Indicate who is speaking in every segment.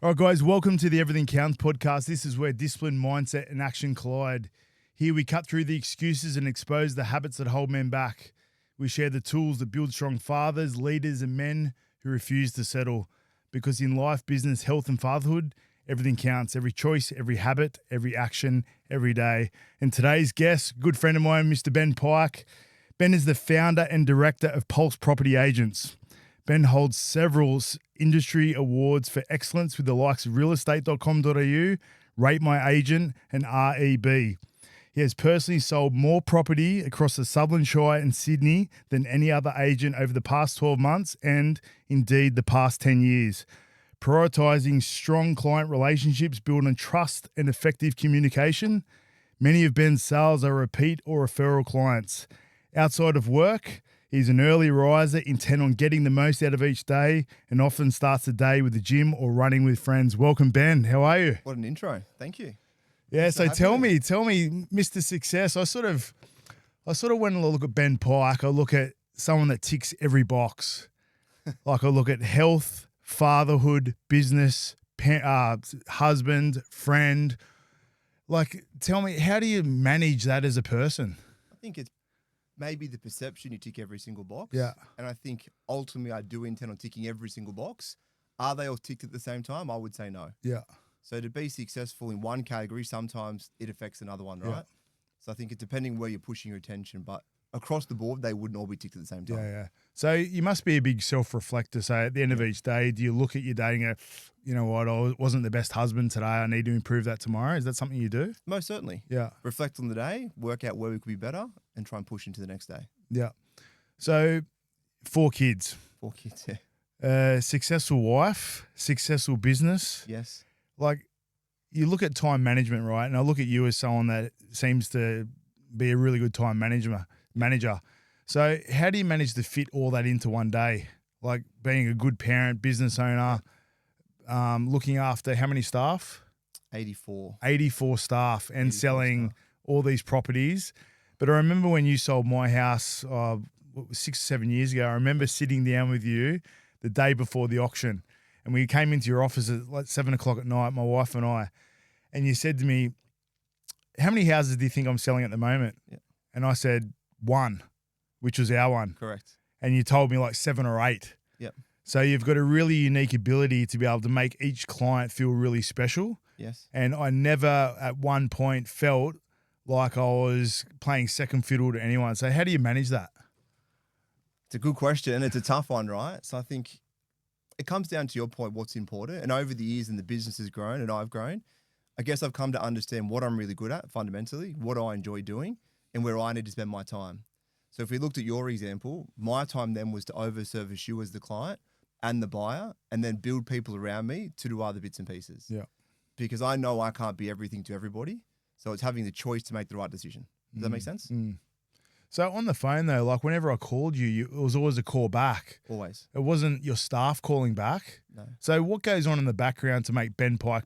Speaker 1: All right, guys, welcome to the Everything Counts podcast. This is where discipline, mindset, and action collide. Here we cut through the excuses and expose the habits that hold men back. We share the tools that build strong fathers, leaders, and men who refuse to settle. Because in life, business, health, and fatherhood, everything counts. Every choice, every habit, every action, every day. And today's guest, good friend of mine, Mr. Ben Pike. Ben is the founder and director of Pulse Property Agents. Ben holds several industry awards for excellence with the likes of realestate.com.au, Rate My Agent, and REB. He has personally sold more property across the Sutherland, Shire and Sydney than any other agent over the past 12 months and, indeed, the past 10 years. Prioritising strong client relationships built on trust and effective communication. Many of Ben's sales are repeat or referral clients. Outside of work, he's an early riser intent on getting the most out of each day and often starts the day with the gym or running with friends. Welcome, Ben. How are you?
Speaker 2: What an intro. Thank you.
Speaker 1: Yeah, so tell me, Mr. Success. I sort of went and look at Ben Pike. I look at someone that ticks every box. Like I look at health, fatherhood, business, husband, friend. Like, tell me, how do you manage that as a person?
Speaker 2: I think it's maybe the perception you tick every single box.
Speaker 1: Yeah.
Speaker 2: And I think ultimately I do intend on ticking every single box. Are they all ticked at the same time? I would say no.
Speaker 1: Yeah.
Speaker 2: So to be successful in one category, sometimes it affects another one, right?
Speaker 1: Yeah.
Speaker 2: So I think it's depending where you're pushing your attention, but across the board, they wouldn't all be ticked at the same time.
Speaker 1: Yeah. So you must be a big self-reflector. So at the end of each day, do you look at your day and go, you know what, I wasn't the best husband today. I need to improve that tomorrow. Is that something you do?
Speaker 2: Most certainly.
Speaker 1: Yeah.
Speaker 2: Reflect on the day, work out where we could be better, and try and push into the next day.
Speaker 1: Yeah. So 4 kids.
Speaker 2: 4 kids, yeah.
Speaker 1: Successful wife, successful business.
Speaker 2: Yes.
Speaker 1: Like, you look at time management, right? And I look at you as someone that seems to be a really good time manager. So how do you manage to fit all that into one day? Like being a good parent, business owner, looking after how many staff?
Speaker 2: 84.
Speaker 1: 84 staff and
Speaker 2: 84
Speaker 1: selling
Speaker 2: staff.
Speaker 1: all these properties. But I remember when you sold my house 6 or 7 years ago, I remember sitting down with you the day before the auction. And we came into your office at like 7 o'clock at night, my wife and I, and you said to me, how many houses do you think I'm selling at the moment?
Speaker 2: Yeah.
Speaker 1: And I said 1, which was our one.
Speaker 2: Correct.
Speaker 1: And you told me like 7 or 8.
Speaker 2: Yep.
Speaker 1: So you've got a really unique ability to be able to make each client feel really special.
Speaker 2: Yes.
Speaker 1: And I never at one point felt like I was playing second fiddle to anyone. So how do you manage that?
Speaker 2: It's a good question. It's a tough one, right? So I think it comes down to your point, what's important. And over the years and the business has grown and I've grown, I guess I've come to understand what I'm really good at fundamentally, what I enjoy doing, and where I need to spend my time. So if we looked at your example, my time then was to over-service you as the client and the buyer and then build people around me to do other bits and pieces.
Speaker 1: Yeah.
Speaker 2: Because I know I can't be everything to everybody. So it's having the choice to make the right decision. Does that make sense?
Speaker 1: Mm. So on the phone though, like whenever I called you, it was always a call back.
Speaker 2: Always.
Speaker 1: It wasn't your staff calling back.
Speaker 2: No.
Speaker 1: So what goes on in the background to make Ben Pike?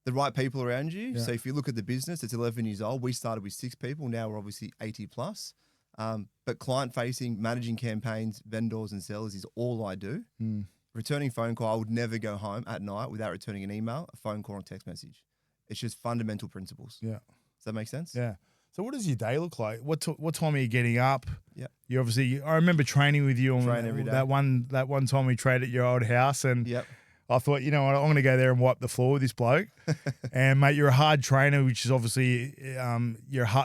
Speaker 2: The right people around you.
Speaker 1: Yeah.
Speaker 2: So if you look at the business, it's 11 years old. We started with 6 people. Now we're obviously 80 plus. But client facing, managing campaigns, vendors and sellers is all I do.
Speaker 1: Mm.
Speaker 2: Returning phone call, I would never go home at night without returning an email, a phone call, or a text message. It's just fundamental principles.
Speaker 1: Yeah.
Speaker 2: Does that make sense?
Speaker 1: Yeah. So what does your day look like? What time are you getting up?
Speaker 2: Yeah.
Speaker 1: You obviously, I remember training with you on
Speaker 2: Train every day.
Speaker 1: that one time we traded at your old house, and
Speaker 2: Yep.
Speaker 1: I thought, you know what, I'm going to go there and wipe the floor with this bloke. And mate, you're a hard trainer, which is obviously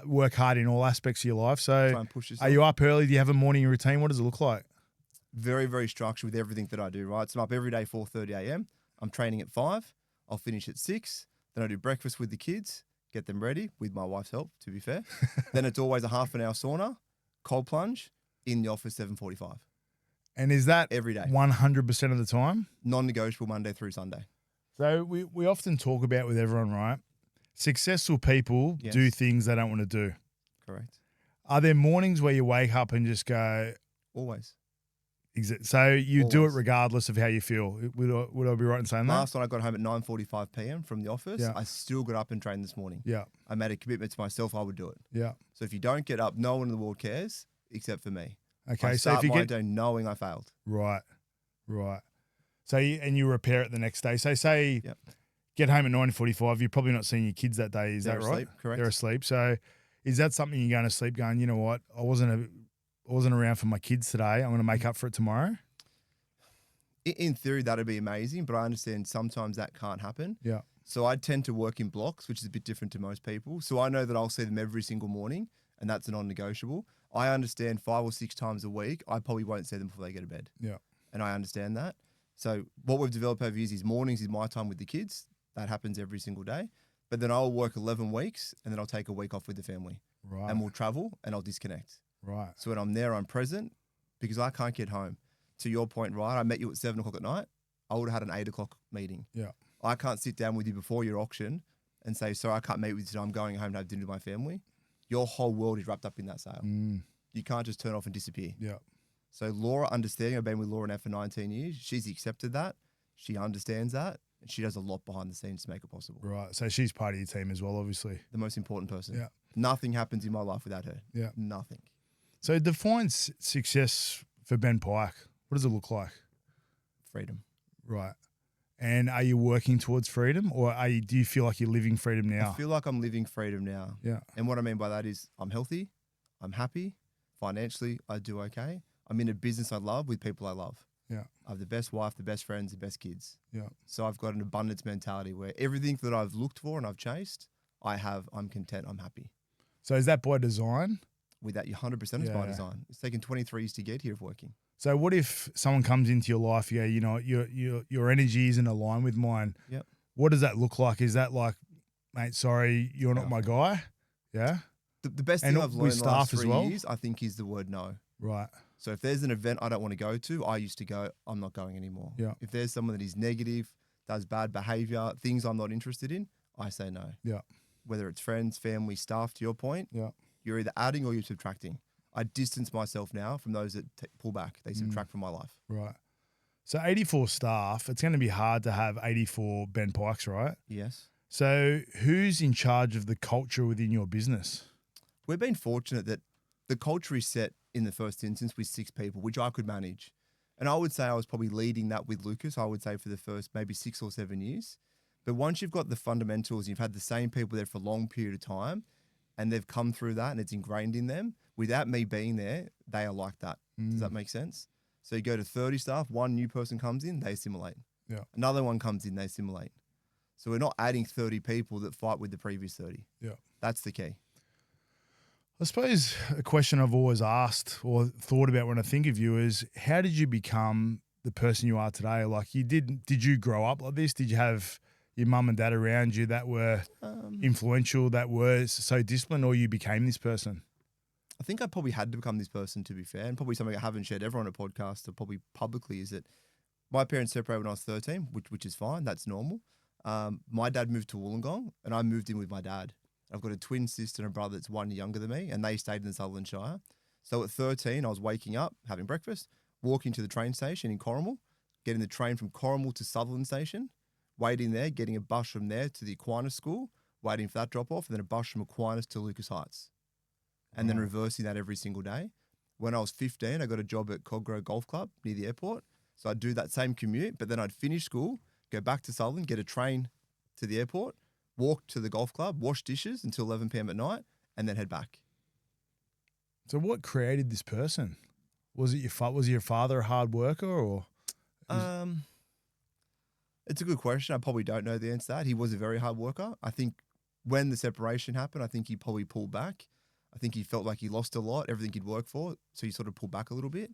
Speaker 1: work hard in all aspects of your life. So
Speaker 2: Try and push yourself.
Speaker 1: are you up early? Do you have a morning routine? What does it look like?
Speaker 2: Very, very structured with everything that I do, right? So I'm up every day, 4:30 a.m. I'm training at 5. I'll finish at 6. Then I do breakfast with the kids, get them ready with my wife's help, to be fair. Then it's always a half an hour sauna, cold plunge, in the office 7:45.
Speaker 1: And is that
Speaker 2: Every day.
Speaker 1: 100% of the time?
Speaker 2: Non-negotiable Monday through Sunday.
Speaker 1: So we often talk about with everyone, right? Successful people
Speaker 2: Yes.
Speaker 1: do things they don't want to do.
Speaker 2: Correct.
Speaker 1: Are there mornings where you wake up and just go,
Speaker 2: Always.
Speaker 1: so you do it
Speaker 2: Always.
Speaker 1: regardless of how you feel? Would I be right in saying that?
Speaker 2: Last night I got home at 9:45 p.m. from the office.
Speaker 1: Yeah.
Speaker 2: I still got up and trained this morning.
Speaker 1: Yeah,
Speaker 2: I made a commitment to myself I would do it.
Speaker 1: yeah.
Speaker 2: So if you don't get up, no one in the world cares except for me.
Speaker 1: Okay,
Speaker 2: I
Speaker 1: so
Speaker 2: start
Speaker 1: if you
Speaker 2: my
Speaker 1: get
Speaker 2: day knowing I failed.
Speaker 1: right. So you repair it the next day. So say
Speaker 2: Yep.
Speaker 1: get home at 9:45. You're probably not seeing your kids that day. Is
Speaker 2: They're
Speaker 1: that right?
Speaker 2: asleep, correct.
Speaker 1: They're asleep. So is that something you're going to sleep going, you know what? I wasn't around for my kids today. I'm going to make up for it tomorrow.
Speaker 2: In theory, that'd be amazing, but I understand sometimes that can't happen.
Speaker 1: Yeah.
Speaker 2: So I tend to work in blocks, which is a bit different to most people. So I know that I'll see them every single morning, and that's a non-negotiable. I understand 5 or 6 times a week, I probably won't see them before they go to bed.
Speaker 1: Yeah.
Speaker 2: And I understand that. So what we've developed over years is mornings is my time with the kids. That happens every single day. But then I'll work 11 weeks, and then I'll take a week off with the family.
Speaker 1: Right.
Speaker 2: And we'll travel, and I'll disconnect.
Speaker 1: Right.
Speaker 2: So when I'm there, I'm present because I can't get home. To your point, right? I met you at 7 o'clock at night. I would have had an 8 o'clock meeting.
Speaker 1: Yeah.
Speaker 2: I can't sit down with you before your auction and say, sorry, I can't meet with you today. I'm going home to have dinner with my family. Your whole world is wrapped up in that sale. You can't just turn off and disappear.
Speaker 1: Yeah.
Speaker 2: So Laura, understanding, I've been with Laura now for 19 years. She's accepted that. She understands that. And she does a lot behind the scenes to make it possible.
Speaker 1: Right. So she's part of your team as well, obviously.
Speaker 2: The most important person.
Speaker 1: Yeah.
Speaker 2: Nothing happens in my life without her.
Speaker 1: Yeah.
Speaker 2: Nothing.
Speaker 1: So define success for Ben Pike. What does it look like?
Speaker 2: Freedom.
Speaker 1: Right. And are you working towards freedom, or do you feel like you're living freedom now?
Speaker 2: I feel like I'm living freedom now.
Speaker 1: Yeah.
Speaker 2: And what I mean by that is I'm healthy, I'm happy, financially I do okay. I'm in a business I love with people I love.
Speaker 1: Yeah.
Speaker 2: I have the best wife, the best friends, the best kids.
Speaker 1: Yeah.
Speaker 2: So I've got an abundance mentality where everything that I've looked for and I've chased, I'm content, I'm happy.
Speaker 1: So is that by design?
Speaker 2: With that, 100% is by design. It's taken 23 years to get here of working.
Speaker 1: So what if someone comes into your life, you go, you know, your energy isn't aligned with mine.
Speaker 2: Yep.
Speaker 1: What does that look like? Is that like, mate, sorry, you're not my guy? Yeah.
Speaker 2: The best
Speaker 1: And
Speaker 2: thing I've learned
Speaker 1: with
Speaker 2: in the last
Speaker 1: staff as
Speaker 2: 3
Speaker 1: well?
Speaker 2: years, I think, is the word no.
Speaker 1: Right.
Speaker 2: So if there's an event I don't want to go to, I used to go, I'm not going anymore.
Speaker 1: Yeah.
Speaker 2: If there's someone that is negative, does bad behavior, things I'm not interested in, I say no.
Speaker 1: Yeah.
Speaker 2: Whether it's friends, family, staff, to your point,
Speaker 1: Yeah.
Speaker 2: you're either adding or you're subtracting. I distance myself now from those that pull back. They subtract from my life.
Speaker 1: Right. So 84 staff, it's going to be hard to have 84 Ben Pikes, right?
Speaker 2: Yes.
Speaker 1: So who's in charge of the culture within your business?
Speaker 2: We've been fortunate that the culture is set in the first instance with 6 people, which I could manage. And I would say I was probably leading that with Lucas, I would say for the first maybe 6 or 7 years. But once you've got the fundamentals, you've had the same people there for a long period of time, and they've come through that and it's ingrained in them, without me being there, they are like that. Does that make sense? So you go to 30 staff, one new person comes in, they assimilate.
Speaker 1: Yeah.
Speaker 2: Another one comes in, they assimilate. So we're not adding 30 people that fight with the previous 30.
Speaker 1: Yeah.
Speaker 2: That's the key.
Speaker 1: I suppose a question I've always asked or thought about when I think of you is, how did you become the person you are today? Like did you grow up like this? Did you have your mum and dad around you that were influential, that were so disciplined, or you became this person?
Speaker 2: I think I probably had to become this person, to be fair, and probably something I haven't shared ever on a podcast or probably publicly, is that my parents separated when I was 13, which is fine. That's normal. My dad moved to Wollongong and I moved in with my dad. I've got a twin sister and a brother that's 1 year younger than me, and they stayed in the Sutherland Shire. So at 13, I was waking up, having breakfast, walking to the train station in Corrimal, getting the train from Corrimal to Sutherland Station, waiting there, getting a bus from there to the Aquinas School, waiting for that drop-off, and then a bus from Aquinas to Lucas Heights. And then reversing that every single day. When I was 15, I got a job at Coggrow Golf Club near the airport. So I'd do that same commute, but then I'd finish school, go back to Sutherland, get a train to the airport, walk to the golf club, wash dishes until 11 p.m. at night, and then head back.
Speaker 1: So what created this person? Was your father a hard worker, or?
Speaker 2: It's a good question. I probably don't know the answer to that. He was a very hard worker. I think when the separation happened, I think he probably pulled back. I think he felt like he lost a lot, everything he'd worked for, so he sort of pulled back a little bit.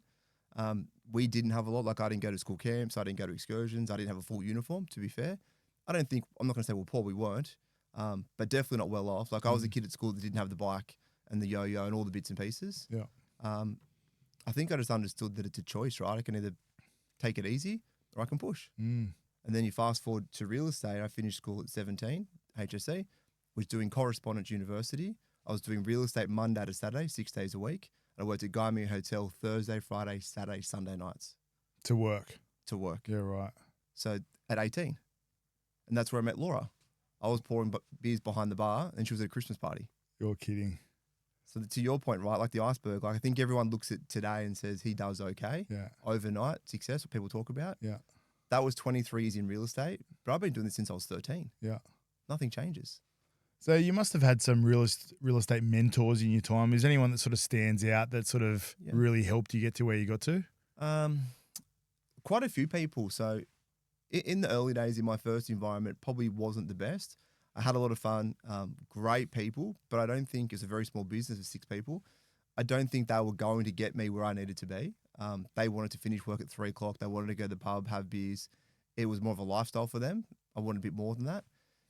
Speaker 2: We didn't have a lot. Like, I didn't go to school camps, I didn't go to excursions, I didn't have a full uniform, to be fair. I'm not going to say we're poor, we weren't, but definitely not well off. Like, I was a kid at school that didn't have the bike and the yo-yo and all the bits and pieces.
Speaker 1: Yeah.
Speaker 2: I think I just understood that it's a choice, right? I can either take it easy or I can push. And then you fast forward to real estate. I finished school at 17, HSC, was doing correspondence university. I was doing real estate Monday to Saturday, 6 days a week. And I worked at Guyme Hotel Thursday, Friday, Saturday, Sunday nights.
Speaker 1: To work.
Speaker 2: Yeah,
Speaker 1: right.
Speaker 2: So at 18. And that's where I met Laura. I was pouring beers behind the bar and she was at a Christmas party.
Speaker 1: You're kidding.
Speaker 2: So to your point, right, like the iceberg, like I think everyone looks at today and says he does okay.
Speaker 1: Yeah.
Speaker 2: Overnight success, what people talk about.
Speaker 1: Yeah.
Speaker 2: That was 23 years in real estate, but I've been doing this since I was 13.
Speaker 1: Yeah.
Speaker 2: Nothing changes.
Speaker 1: So you must have had some real estate mentors in your time. Is anyone that sort of stands out that sort of really helped you get to where you got to?
Speaker 2: Quite a few people. So in the early days in my first environment, probably wasn't the best. I had a lot of fun, great people, but I don't think it's a very small business of 6 people. I don't think they were going to get me where I needed to be. They wanted to finish work at 3 o'clock. They wanted to go to the pub, have beers. It was more of a lifestyle for them. I wanted a bit more than that.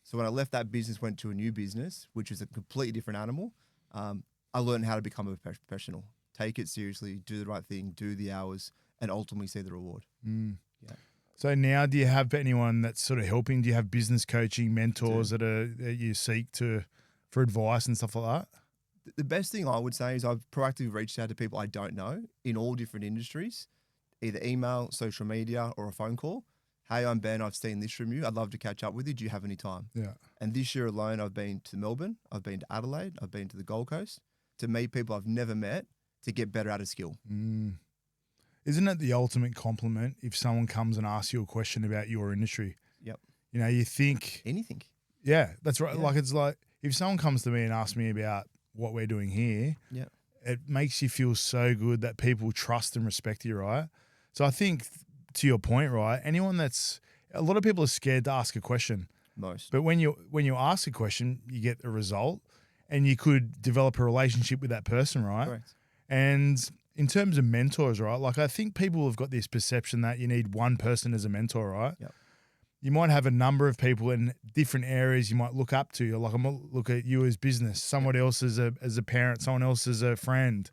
Speaker 2: So when I left that business, went to a new business, which is a completely different animal, I learned how to become a professional. Take it seriously, do the right thing, do the hours, and ultimately see the reward. Yeah.
Speaker 1: So now, do you have anyone that's sort of helping? Do you have business coaching mentors that you seek for advice and stuff like that?
Speaker 2: The best thing I would say is I've proactively reached out to people I don't know in all different industries, either email, social media, or a phone call. Hey, I'm Ben. I've seen this from you. I'd love to catch up with you. Do you have any time?
Speaker 1: Yeah.
Speaker 2: And this year alone, I've been to Melbourne. I've been to Adelaide. I've been to the Gold Coast to meet people I've never met to get better at a skill.
Speaker 1: Isn't it the ultimate compliment if someone comes and asks you a question about your industry?
Speaker 2: Yep.
Speaker 1: You know, you think
Speaker 2: anything.
Speaker 1: Yeah, that's right.
Speaker 2: Yeah.
Speaker 1: Like it's like if someone comes to me and asks me about what we're doing here, it makes you feel so good that people trust and respect you, right? So I think to your point, right, a lot of people are scared to ask a question.
Speaker 2: Most.
Speaker 1: But when you ask a question, you get a result and you could develop a relationship with that person, right?
Speaker 2: Correct.
Speaker 1: And in terms of mentors, right, like I think people have got this perception that you need one person as a mentor, right?
Speaker 2: Yep.
Speaker 1: You might have a number of people in different areas you might look up to. Like I might look at you as business, someone else as a parent, someone else as a friend.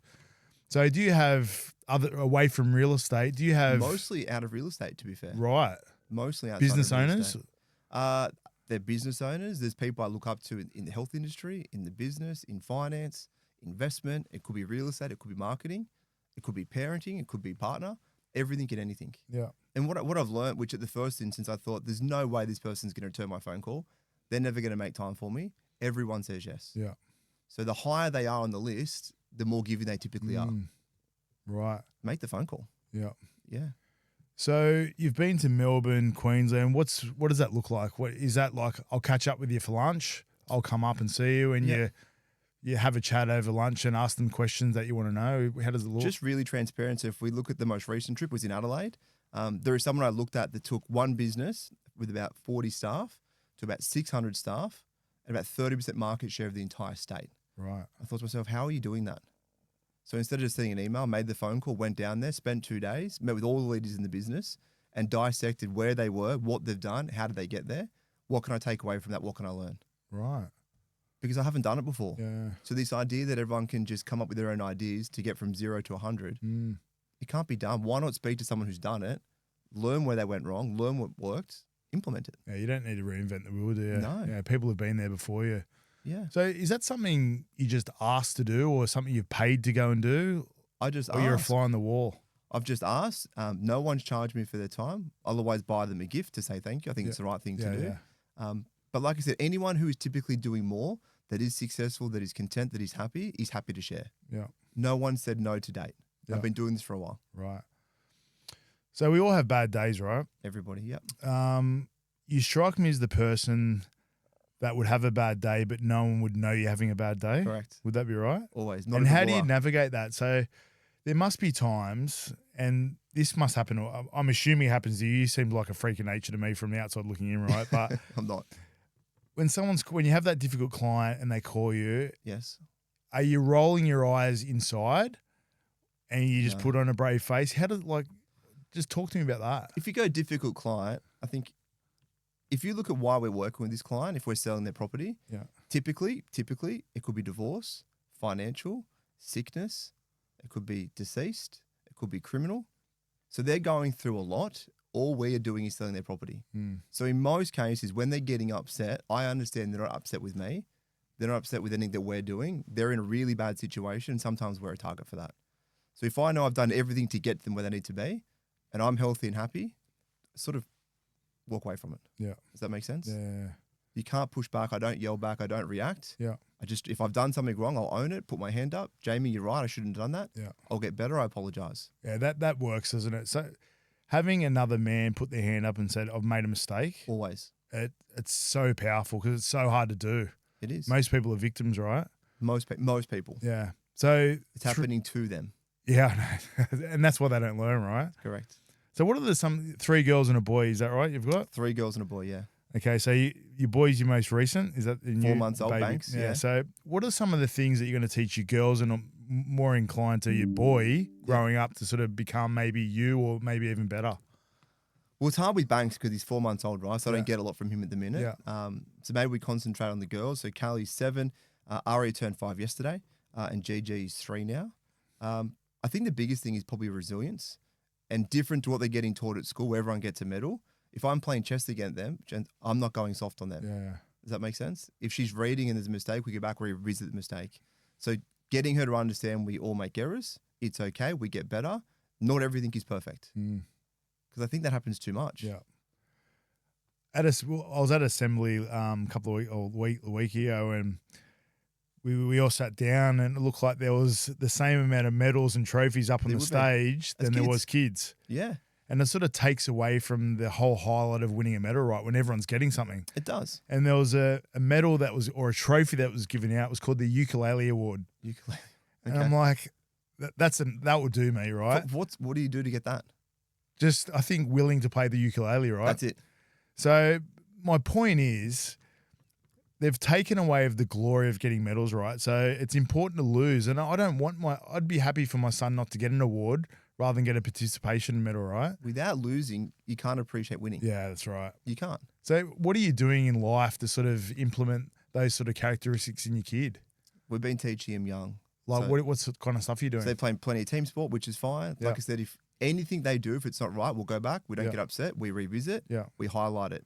Speaker 1: So do you have away from real estate, do you have
Speaker 2: mostly out of real estate, to be fair?
Speaker 1: Right.
Speaker 2: Mostly outside
Speaker 1: business
Speaker 2: of real
Speaker 1: owners?
Speaker 2: estate. They're business owners. There's people I look up to in the health industry, in the business, in finance, investment. It could be real estate. It could be marketing. It could be parenting. It could be partner. Everything and anything.
Speaker 1: Yeah.
Speaker 2: And what I've learned, which at the first instance I thought, there's no way this person's going to return my phone call. They're never going to make time for me. Everyone says yes.
Speaker 1: Yeah.
Speaker 2: So the higher they are on the list, the more giving they typically are.
Speaker 1: Right.
Speaker 2: Make the phone call.
Speaker 1: Yeah.
Speaker 2: Yeah.
Speaker 1: So you've been to Melbourne, Queensland. What does that look like? What is that like? I'll catch up with you for lunch. I'll come up and see you, and you have a chat over lunch and ask them questions that you want to know. How does it look?
Speaker 2: Just really transparent. So if we look at the most recent trip, was in Adelaide. There is someone I looked at that took one business with about 40 staff to about 600 staff and about 30% market share of the entire state.
Speaker 1: Right.
Speaker 2: I thought to myself, how are you doing that? So instead of just sending an email, made the phone call, went down there, spent 2 days, met with all the leaders in the business and dissected where they were, what they've done, how did they get there, what can I take away from that, what can I learn?
Speaker 1: Right.
Speaker 2: Because I haven't done it before.
Speaker 1: Yeah.
Speaker 2: So this idea that everyone can just come up with their own ideas to get from 0 to 100, it can't be done. Why not speak to someone who's done it, learn where they went wrong, learn what worked, implement it?
Speaker 1: Yeah, you don't need to reinvent the wheel, do you?
Speaker 2: No.
Speaker 1: Yeah, people have been there before you.
Speaker 2: Yeah.
Speaker 1: So is that something you just asked to do or something you've paid to go and do?
Speaker 2: I just
Speaker 1: Or you're a fly on the wall?
Speaker 2: I've just asked. No one's charged me for their time. I'll always buy them a gift to say thank you. I think it's the right thing to do.
Speaker 1: Yeah.
Speaker 2: But like I said, anyone who is typically doing more, that is successful, that is content, that is happy to share.
Speaker 1: Yeah.
Speaker 2: No one said no to date.
Speaker 1: Yeah.
Speaker 2: I've been doing this for a while.
Speaker 1: Right. So we all have bad days, right?
Speaker 2: Everybody, yep.
Speaker 1: You strike me as the person that would have a bad day, but no one would know you're having a bad day.
Speaker 2: Correct.
Speaker 1: Would that be right?
Speaker 2: Always.
Speaker 1: And how do you navigate that? So there must be times, and this must happen, I'm assuming it happens to you. You seem like a freak of nature to me from the outside looking in, right? But
Speaker 2: I'm not.
Speaker 1: When you have that difficult client and they call you,
Speaker 2: Yes.
Speaker 1: are you rolling your eyes inside and you just put on a brave face? How does just talk to me about that.
Speaker 2: If you go difficult client, I think if you look at why we're working with this client, if we're selling their property, typically it could be divorce, financial, sickness, it could be deceased, it could be criminal. So they're going through a lot. All we are doing is selling their property. So in most cases, when they're getting upset, I understand they're not upset with me. They're not upset with anything that we're doing. They're in a really bad situation. Sometimes we're a target for that. So if I know I've done everything to get them where they need to be and I'm healthy and happy, sort of walk away from it.
Speaker 1: Yeah.
Speaker 2: Does that make sense?
Speaker 1: Yeah.
Speaker 2: You can't push back. I don't yell back. I don't react.
Speaker 1: Yeah.
Speaker 2: If I've done something wrong, I'll own it, put my hand up. Jamie, you're right. I shouldn't have done that.
Speaker 1: Yeah.
Speaker 2: I'll get better. I apologize.
Speaker 1: Yeah, that works, doesn't it? So having another man put their hand up and said, I've made a mistake,
Speaker 2: Always.
Speaker 1: it's so powerful because it's so hard to do.
Speaker 2: It is.
Speaker 1: Most people are victims, right?
Speaker 2: Most people.
Speaker 1: Yeah. So
Speaker 2: It's happening to them.
Speaker 1: Yeah, I know. And that's why they don't learn, right?
Speaker 2: Correct.
Speaker 1: So what are the 3 girls and a boy? Is that right? You've got
Speaker 2: 3 girls and a boy, yeah.
Speaker 1: Okay, so your boy's your most recent. Is that the
Speaker 2: 4
Speaker 1: new
Speaker 2: months old,
Speaker 1: baby?
Speaker 2: Banks, yeah.
Speaker 1: So what are some of the things that you're going to teach your girls, and I'm more inclined to your boy growing up to sort of become maybe you or maybe even better?
Speaker 2: Well, it's hard with Banks because he's 4 months old, right? So I
Speaker 1: Yeah.
Speaker 2: don't get a lot from him at the minute.
Speaker 1: Yeah.
Speaker 2: So maybe we concentrate on the girls. So Callie's 7, Ari turned 5 yesterday, and Gigi is 3 now. I think the biggest thing is probably resilience, and different to what they're getting taught at school where everyone gets a medal. If I'm playing chess against them, I'm not going soft on them.
Speaker 1: Yeah.
Speaker 2: Does that make sense? If she's reading and there's a mistake, we go back, we revisit the mistake. So getting her to understand we all make errors. It's okay. We get better. Not everything is perfect. Because I think that happens too much.
Speaker 1: Yeah. I was at assembly a week ago, and we all sat down, and it looked like there was the same amount of medals and trophies up on the stage than there was kids.
Speaker 2: Yeah.
Speaker 1: And it sort of takes away from the whole highlight of winning a medal, right? When everyone's getting something.
Speaker 2: It does.
Speaker 1: And there was a medal or a trophy that was given out. It was called the Ukulele Award.
Speaker 2: Ukulele.
Speaker 1: Okay. And I'm like, that would do me, right?
Speaker 2: What do you do to get that?
Speaker 1: Just, I think, willing to play the ukulele, right?
Speaker 2: That's it.
Speaker 1: So my point is, they've taken away of the glory of getting medals, right? So it's important to lose. And I'd be happy for my son not to get an award rather than get a participation medal, right?
Speaker 2: Without losing, you can't appreciate winning.
Speaker 1: Yeah, that's right.
Speaker 2: You can't.
Speaker 1: So what are you doing in life to sort of implement those sort of characteristics in your kid?
Speaker 2: We've been teaching him young.
Speaker 1: Like, what's the kind of stuff you're doing?
Speaker 2: So they're playing plenty of team sport, which is fine.
Speaker 1: Yeah.
Speaker 2: Like I said, if anything they do, if it's not right, we'll go back. We don't
Speaker 1: Yeah.
Speaker 2: get upset. We revisit.
Speaker 1: Yeah.
Speaker 2: We highlight it.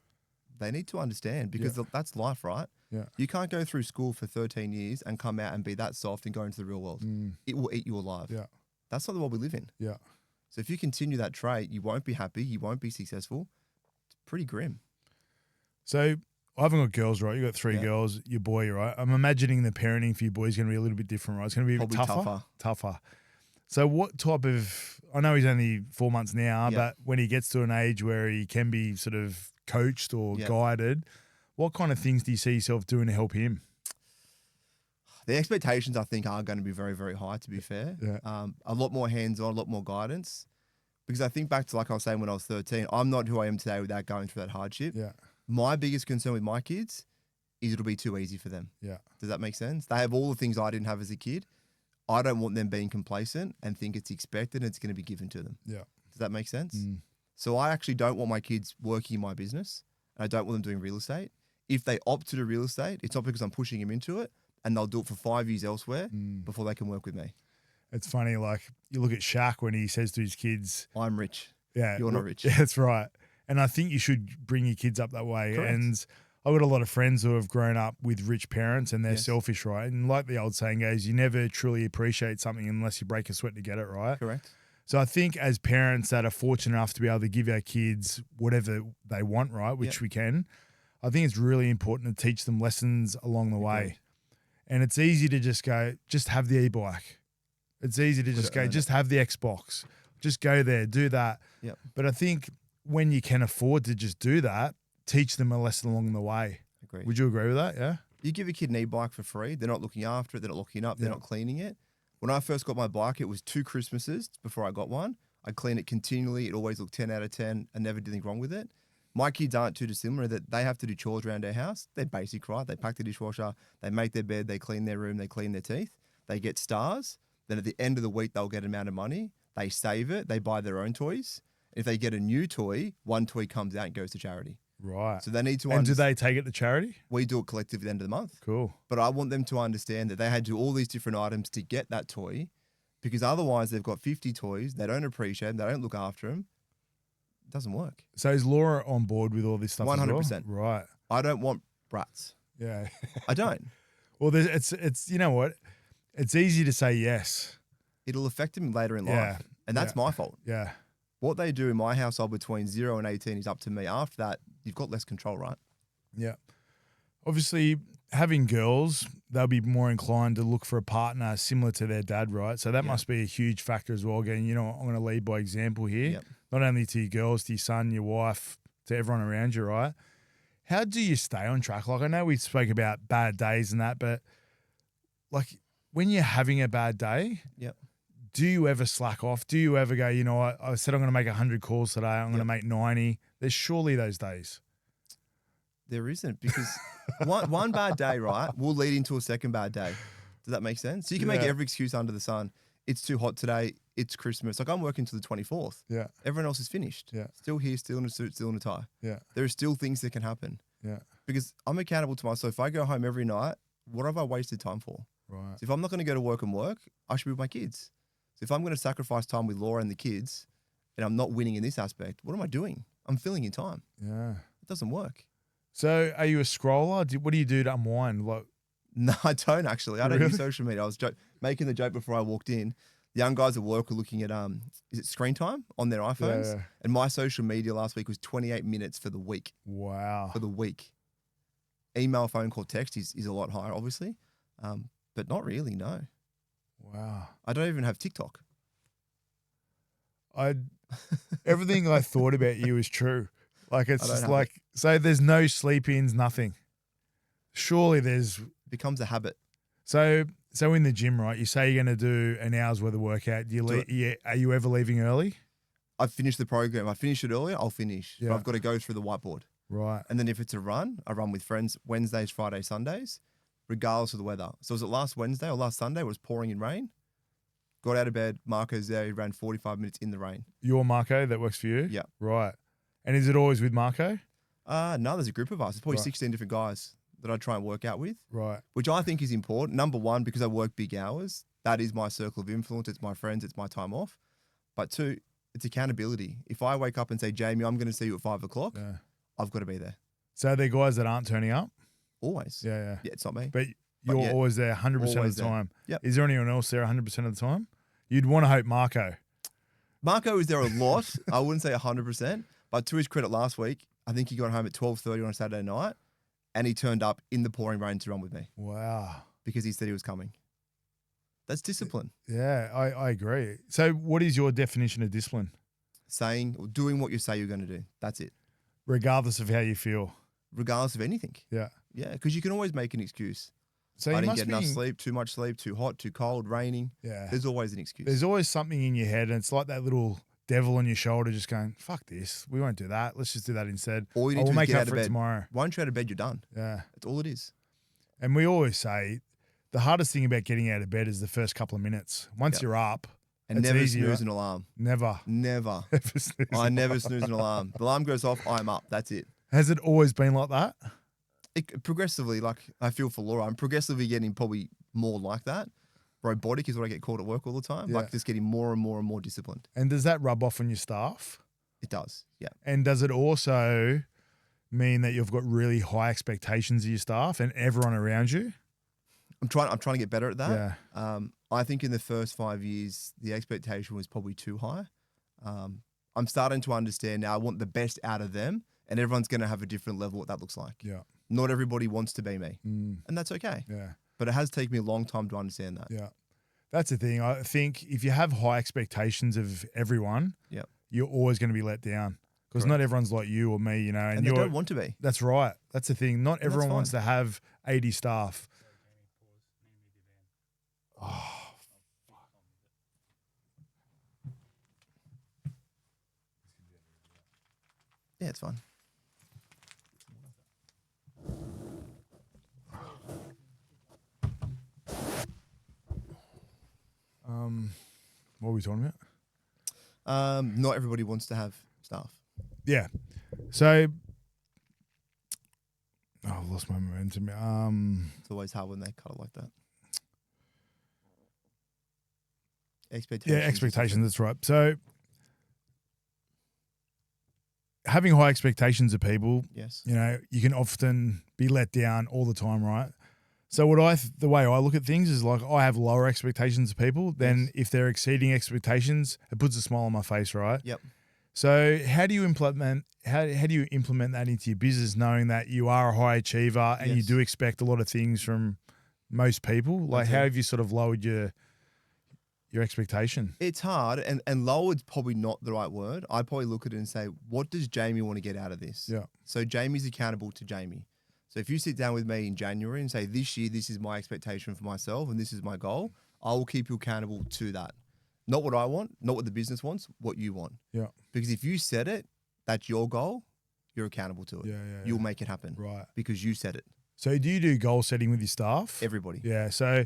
Speaker 2: They need to understand because that's life, right?
Speaker 1: Yeah.
Speaker 2: You can't go through school for 13 years and come out and be that soft and go into the real world. It will eat you alive.
Speaker 1: Yeah.
Speaker 2: That's not the world we live in.
Speaker 1: Yeah.
Speaker 2: So if you continue that trait, you won't be happy. You won't be successful. It's pretty grim.
Speaker 1: So I haven't got girls, right? You got 3
Speaker 2: Yeah.
Speaker 1: girls, your boy, right? I'm imagining the parenting for your boy is going to be a little bit different, right? It's going to be a bit
Speaker 2: Probably
Speaker 1: tougher. So what type of, I know he's only 4 months now,
Speaker 2: Yeah.
Speaker 1: but when he gets to an age where he can be sort of coached or guided, what kind of things do you see yourself doing to help him?
Speaker 2: The expectations, I think, are going to be very, very high, to be fair.
Speaker 1: Yeah.
Speaker 2: A lot more hands-on, a lot more guidance. Because I think back to, like I was saying, when I was 13, I'm not who I am today without going through that hardship.
Speaker 1: Yeah.
Speaker 2: My biggest concern with my kids is it'll be too easy for them.
Speaker 1: Yeah.
Speaker 2: Does that make sense? They have all the things I didn't have as a kid. I don't want them being complacent and think it's expected and it's going to be given to them.
Speaker 1: Yeah.
Speaker 2: Does that make sense? So I actually don't want my kids working in my business, and I don't want them doing real estate. If they opt to do real estate, it's not because I'm pushing them into it, and they'll do it for 5 years elsewhere before they can work with me.
Speaker 1: It's funny, like you look at Shaq when he says to his kids,
Speaker 2: I'm rich.
Speaker 1: yeah,
Speaker 2: You're not rich.
Speaker 1: Yeah, that's right. And I think you should bring your kids up that way.
Speaker 2: Correct.
Speaker 1: And I've got a lot of friends who have grown up with rich parents and they're
Speaker 2: Yes.
Speaker 1: selfish, right? And like the old saying goes, you never truly appreciate something unless you break a sweat to get it, right?
Speaker 2: Correct.
Speaker 1: So I think as parents that are fortunate enough to be able to give our kids whatever they want, right, which we can, I think it's really important to teach them lessons along the way. And it's easy to just go, just have the e-bike. It's easy to just go, just have the Xbox. Just go there, do that.
Speaker 2: Yep.
Speaker 1: But I think when you can afford to just do that, teach them a lesson along the way.
Speaker 2: Agreed.
Speaker 1: Would you agree with that? Yeah.
Speaker 2: You give a kid an e-bike for free, they're not looking after it, they're not looking up, they're not cleaning it. When I first got my bike, it was 2 Christmases before I got one. I'd clean it continually. It always looked 10 out of 10. I never did anything wrong with it. My kids aren't too dissimilar that they have to do chores around their house. They're basic, right? They pack the dishwasher, they make their bed, they clean their room, they clean their teeth. They get stars. Then at the end of the week, they'll get an amount of money. They save it. They buy their own toys. If they get a new toy, one toy comes out and goes to charity.
Speaker 1: Right.
Speaker 2: So they need to
Speaker 1: And do they take it to charity?
Speaker 2: We do it collectively at the end of the month.
Speaker 1: Cool.
Speaker 2: But I want them to understand that they had to do all these different items to get that toy, because otherwise they've got 50 toys. They don't appreciate them. They don't look after them. It doesn't work.
Speaker 1: So is Laura on board with all this stuff
Speaker 2: 100%.
Speaker 1: as well? Right.
Speaker 2: I don't want brats.
Speaker 1: Yeah.
Speaker 2: I don't.
Speaker 1: Well, it's you know what? It's easy to say yes.
Speaker 2: It'll affect them later in
Speaker 1: Yeah.
Speaker 2: life. And that's my fault.
Speaker 1: Yeah.
Speaker 2: What they do in my household between 0 and 18 is up to me. After that, you've got less control, right?
Speaker 1: Yeah. Obviously, having girls, they'll be more inclined to look for a partner similar to their dad, right? So that must be a huge factor as well. Again, I'm going to lead by example here,
Speaker 2: Yep.
Speaker 1: not only to your girls, to your son, your wife, to everyone around you, right? How do you stay on track? Like, I know we spoke about bad days and that, but like when you're having a bad day,
Speaker 2: Yep.
Speaker 1: do you ever slack off? Do you ever go, you know what, I said I'm going to make 100 calls today, I'm going to make 90. There's surely those days.
Speaker 2: There isn't, because one bad day, right, will lead into a second bad day. Does that make sense? So you can make every excuse under the sun. It's too hot today. It's Christmas. Like, I'm working till the 24th.
Speaker 1: Yeah.
Speaker 2: Everyone else is finished.
Speaker 1: Yeah.
Speaker 2: Still here, still in a suit, still in a tie.
Speaker 1: Yeah.
Speaker 2: There are still things that can happen.
Speaker 1: Yeah.
Speaker 2: Because I'm accountable to myself. If I go home every night, what have I wasted time for?
Speaker 1: Right.
Speaker 2: So if I'm not going to go to work and work, I should be with my kids. So if I'm going to sacrifice time with Laura and the kids, and I'm not winning in this aspect, what am I doing? I'm filling in time.
Speaker 1: Yeah.
Speaker 2: It doesn't work.
Speaker 1: So are you a scroller? What do you do to unwind? Like,
Speaker 2: No, I don't actually. I don't
Speaker 1: Really?
Speaker 2: use social media. I was making the joke before I walked in. The young guys at work were looking at is it screen time on their iPhones?
Speaker 1: Yeah.
Speaker 2: And my social media last week was 28 minutes for the week.
Speaker 1: wow.
Speaker 2: For the week. Email, phone call, text is a lot higher, obviously. But not really, no.
Speaker 1: Wow.
Speaker 2: I don't even have TikTok.
Speaker 1: Everything I thought about you is true. Like, it's
Speaker 2: I don't
Speaker 1: just
Speaker 2: have
Speaker 1: like, so there's no sleep-ins, nothing. Surely there's,
Speaker 2: It becomes a habit.
Speaker 1: so in the gym, right, you say you're going to do an hour's worth of workout. Are you ever leaving early?
Speaker 2: I've finished the program. I finish it earlier, I'll finish.
Speaker 1: Yeah.
Speaker 2: But I've got to go through the whiteboard.
Speaker 1: Right.
Speaker 2: And then if it's a run, I run with friends Wednesdays, Fridays, Sundays, regardless of the weather. So was it last Wednesday or last Sunday? It was pouring in rain. Got out of bed, Marco's there, he ran 45 minutes in the rain.
Speaker 1: You're Marco, that works for you?
Speaker 2: Yeah.
Speaker 1: Right. And is it always with Marco?
Speaker 2: No, there's a group of us. There's probably
Speaker 1: Right.
Speaker 2: 16 different guys that I try and work out with,
Speaker 1: Right.
Speaker 2: which I think is important. Number one, because I work big hours, that is my circle of influence. It's my friends, it's my time off. But two, it's accountability. If I wake up and say, Jamie, I'm going to see you at 5 o'clock,
Speaker 1: Yeah.
Speaker 2: I've got to be there.
Speaker 1: So are there guys that aren't turning up?
Speaker 2: Always.
Speaker 1: Yeah.
Speaker 2: Yeah, it's not me.
Speaker 1: But you're
Speaker 2: yeah,
Speaker 1: always there 100% of
Speaker 2: always
Speaker 1: the
Speaker 2: there.
Speaker 1: time.
Speaker 2: Yep.
Speaker 1: Is there anyone else there 100% of the time? You'd want to hope Marco.
Speaker 2: Marco is there a lot. I wouldn't say 100%, but to his credit, last week, I think he got home at 12:30 on a Saturday night, and he turned up in the pouring rain to run with me
Speaker 1: Wow.
Speaker 2: because he said he was coming. That's discipline.
Speaker 1: Yeah, I agree. So what is your definition of discipline?
Speaker 2: Saying or doing what you say you're going to do. That's it.
Speaker 1: Regardless of how you feel.
Speaker 2: Regardless of anything.
Speaker 1: Yeah.
Speaker 2: Yeah, because you can always make an excuse.
Speaker 1: So
Speaker 2: I
Speaker 1: you
Speaker 2: didn't
Speaker 1: must
Speaker 2: get
Speaker 1: be,
Speaker 2: enough sleep, too much sleep, too hot, too cold, raining.
Speaker 1: Yeah.
Speaker 2: There's always an excuse.
Speaker 1: There's always something in your head, and it's like that little devil on your shoulder just going, fuck this. We won't do that. Let's just do that instead.
Speaker 2: All you need
Speaker 1: We'll
Speaker 2: to do is
Speaker 1: make
Speaker 2: get
Speaker 1: up
Speaker 2: out of
Speaker 1: for it
Speaker 2: bed.
Speaker 1: tomorrow.
Speaker 2: Once you're out of bed, you're done.
Speaker 1: Yeah.
Speaker 2: That's all it is.
Speaker 1: And we always say the hardest thing about getting out of bed is the first couple of minutes. Once
Speaker 2: Yep.
Speaker 1: you're up,
Speaker 2: And
Speaker 1: it's
Speaker 2: never
Speaker 1: easy,
Speaker 2: snooze
Speaker 1: right?
Speaker 2: an alarm.
Speaker 1: Never.
Speaker 2: Never.
Speaker 1: Never snooze
Speaker 2: I
Speaker 1: an
Speaker 2: never
Speaker 1: alarm.
Speaker 2: snooze an alarm. The alarm goes off, I'm up. That's it.
Speaker 1: Has it always been like that?
Speaker 2: Progressively, like I feel for Laura, I'm progressively getting probably more like that. Robotic is what I get called at work all the time.
Speaker 1: Yeah.
Speaker 2: Like just getting more and more and more disciplined.
Speaker 1: And does that rub off on your staff?
Speaker 2: It does. Yeah.
Speaker 1: And does it also mean that you've got really high expectations of your staff and everyone around you?
Speaker 2: I'm trying to get better at that.
Speaker 1: Yeah.
Speaker 2: I think in the first 5 years, the expectation was probably too high. I'm starting to understand now I want the best out of them, and everyone's going to have a different level what that looks like.
Speaker 1: Yeah.
Speaker 2: Not everybody wants to be me,
Speaker 1: Mm,
Speaker 2: and that's okay.
Speaker 1: yeah.
Speaker 2: But it has taken me a long time to understand that.
Speaker 1: Yeah. That's the thing. I think if you have high expectations of everyone,
Speaker 2: Yep.
Speaker 1: you're always going to be let down because
Speaker 2: Correct.
Speaker 1: not everyone's like you or me, you know.
Speaker 2: And they don't want to be.
Speaker 1: That's right. That's the thing. Not
Speaker 2: And that's
Speaker 1: everyone wants
Speaker 2: fine.
Speaker 1: to have 80 staff. Oh,
Speaker 2: Yeah, it's fine.
Speaker 1: what were we talking about?
Speaker 2: Not everybody wants to have staff.
Speaker 1: Yeah. So, I've lost my momentum.
Speaker 2: It's always hard when they cut it like that. Expectations.
Speaker 1: Yeah, expectations. That's right. So, having high expectations of people,
Speaker 2: Yes.
Speaker 1: you know, you can often be let down all the time, right? So the way I look at things is like I have lower expectations of people. Then
Speaker 2: Yes.
Speaker 1: if they're exceeding expectations, it puts a smile on my face, right?
Speaker 2: Yep.
Speaker 1: So how do you implement that into your business, knowing that you are a high achiever and you
Speaker 2: Yes.
Speaker 1: do expect a lot of things from most people? Like,
Speaker 2: do.
Speaker 1: how have you sort of lowered your expectation?
Speaker 2: It's hard, and lowered's probably not the right word. I probably look at it and say, what does Jamie want to get out of this?
Speaker 1: Yeah.
Speaker 2: So Jamie's accountable to Jamie. So if you sit down with me in January and say, this year, this is my expectation for myself and this is my goal, I will keep you accountable to that. Not what I want, not what the business wants, what you want.
Speaker 1: Yeah.
Speaker 2: Because if you set it, that's your goal, you're accountable to it.
Speaker 1: Yeah.
Speaker 2: You'll make it happen.
Speaker 1: Right.
Speaker 2: Because you set it.
Speaker 1: So do you do goal setting with your staff?
Speaker 2: Everybody.
Speaker 1: Yeah. So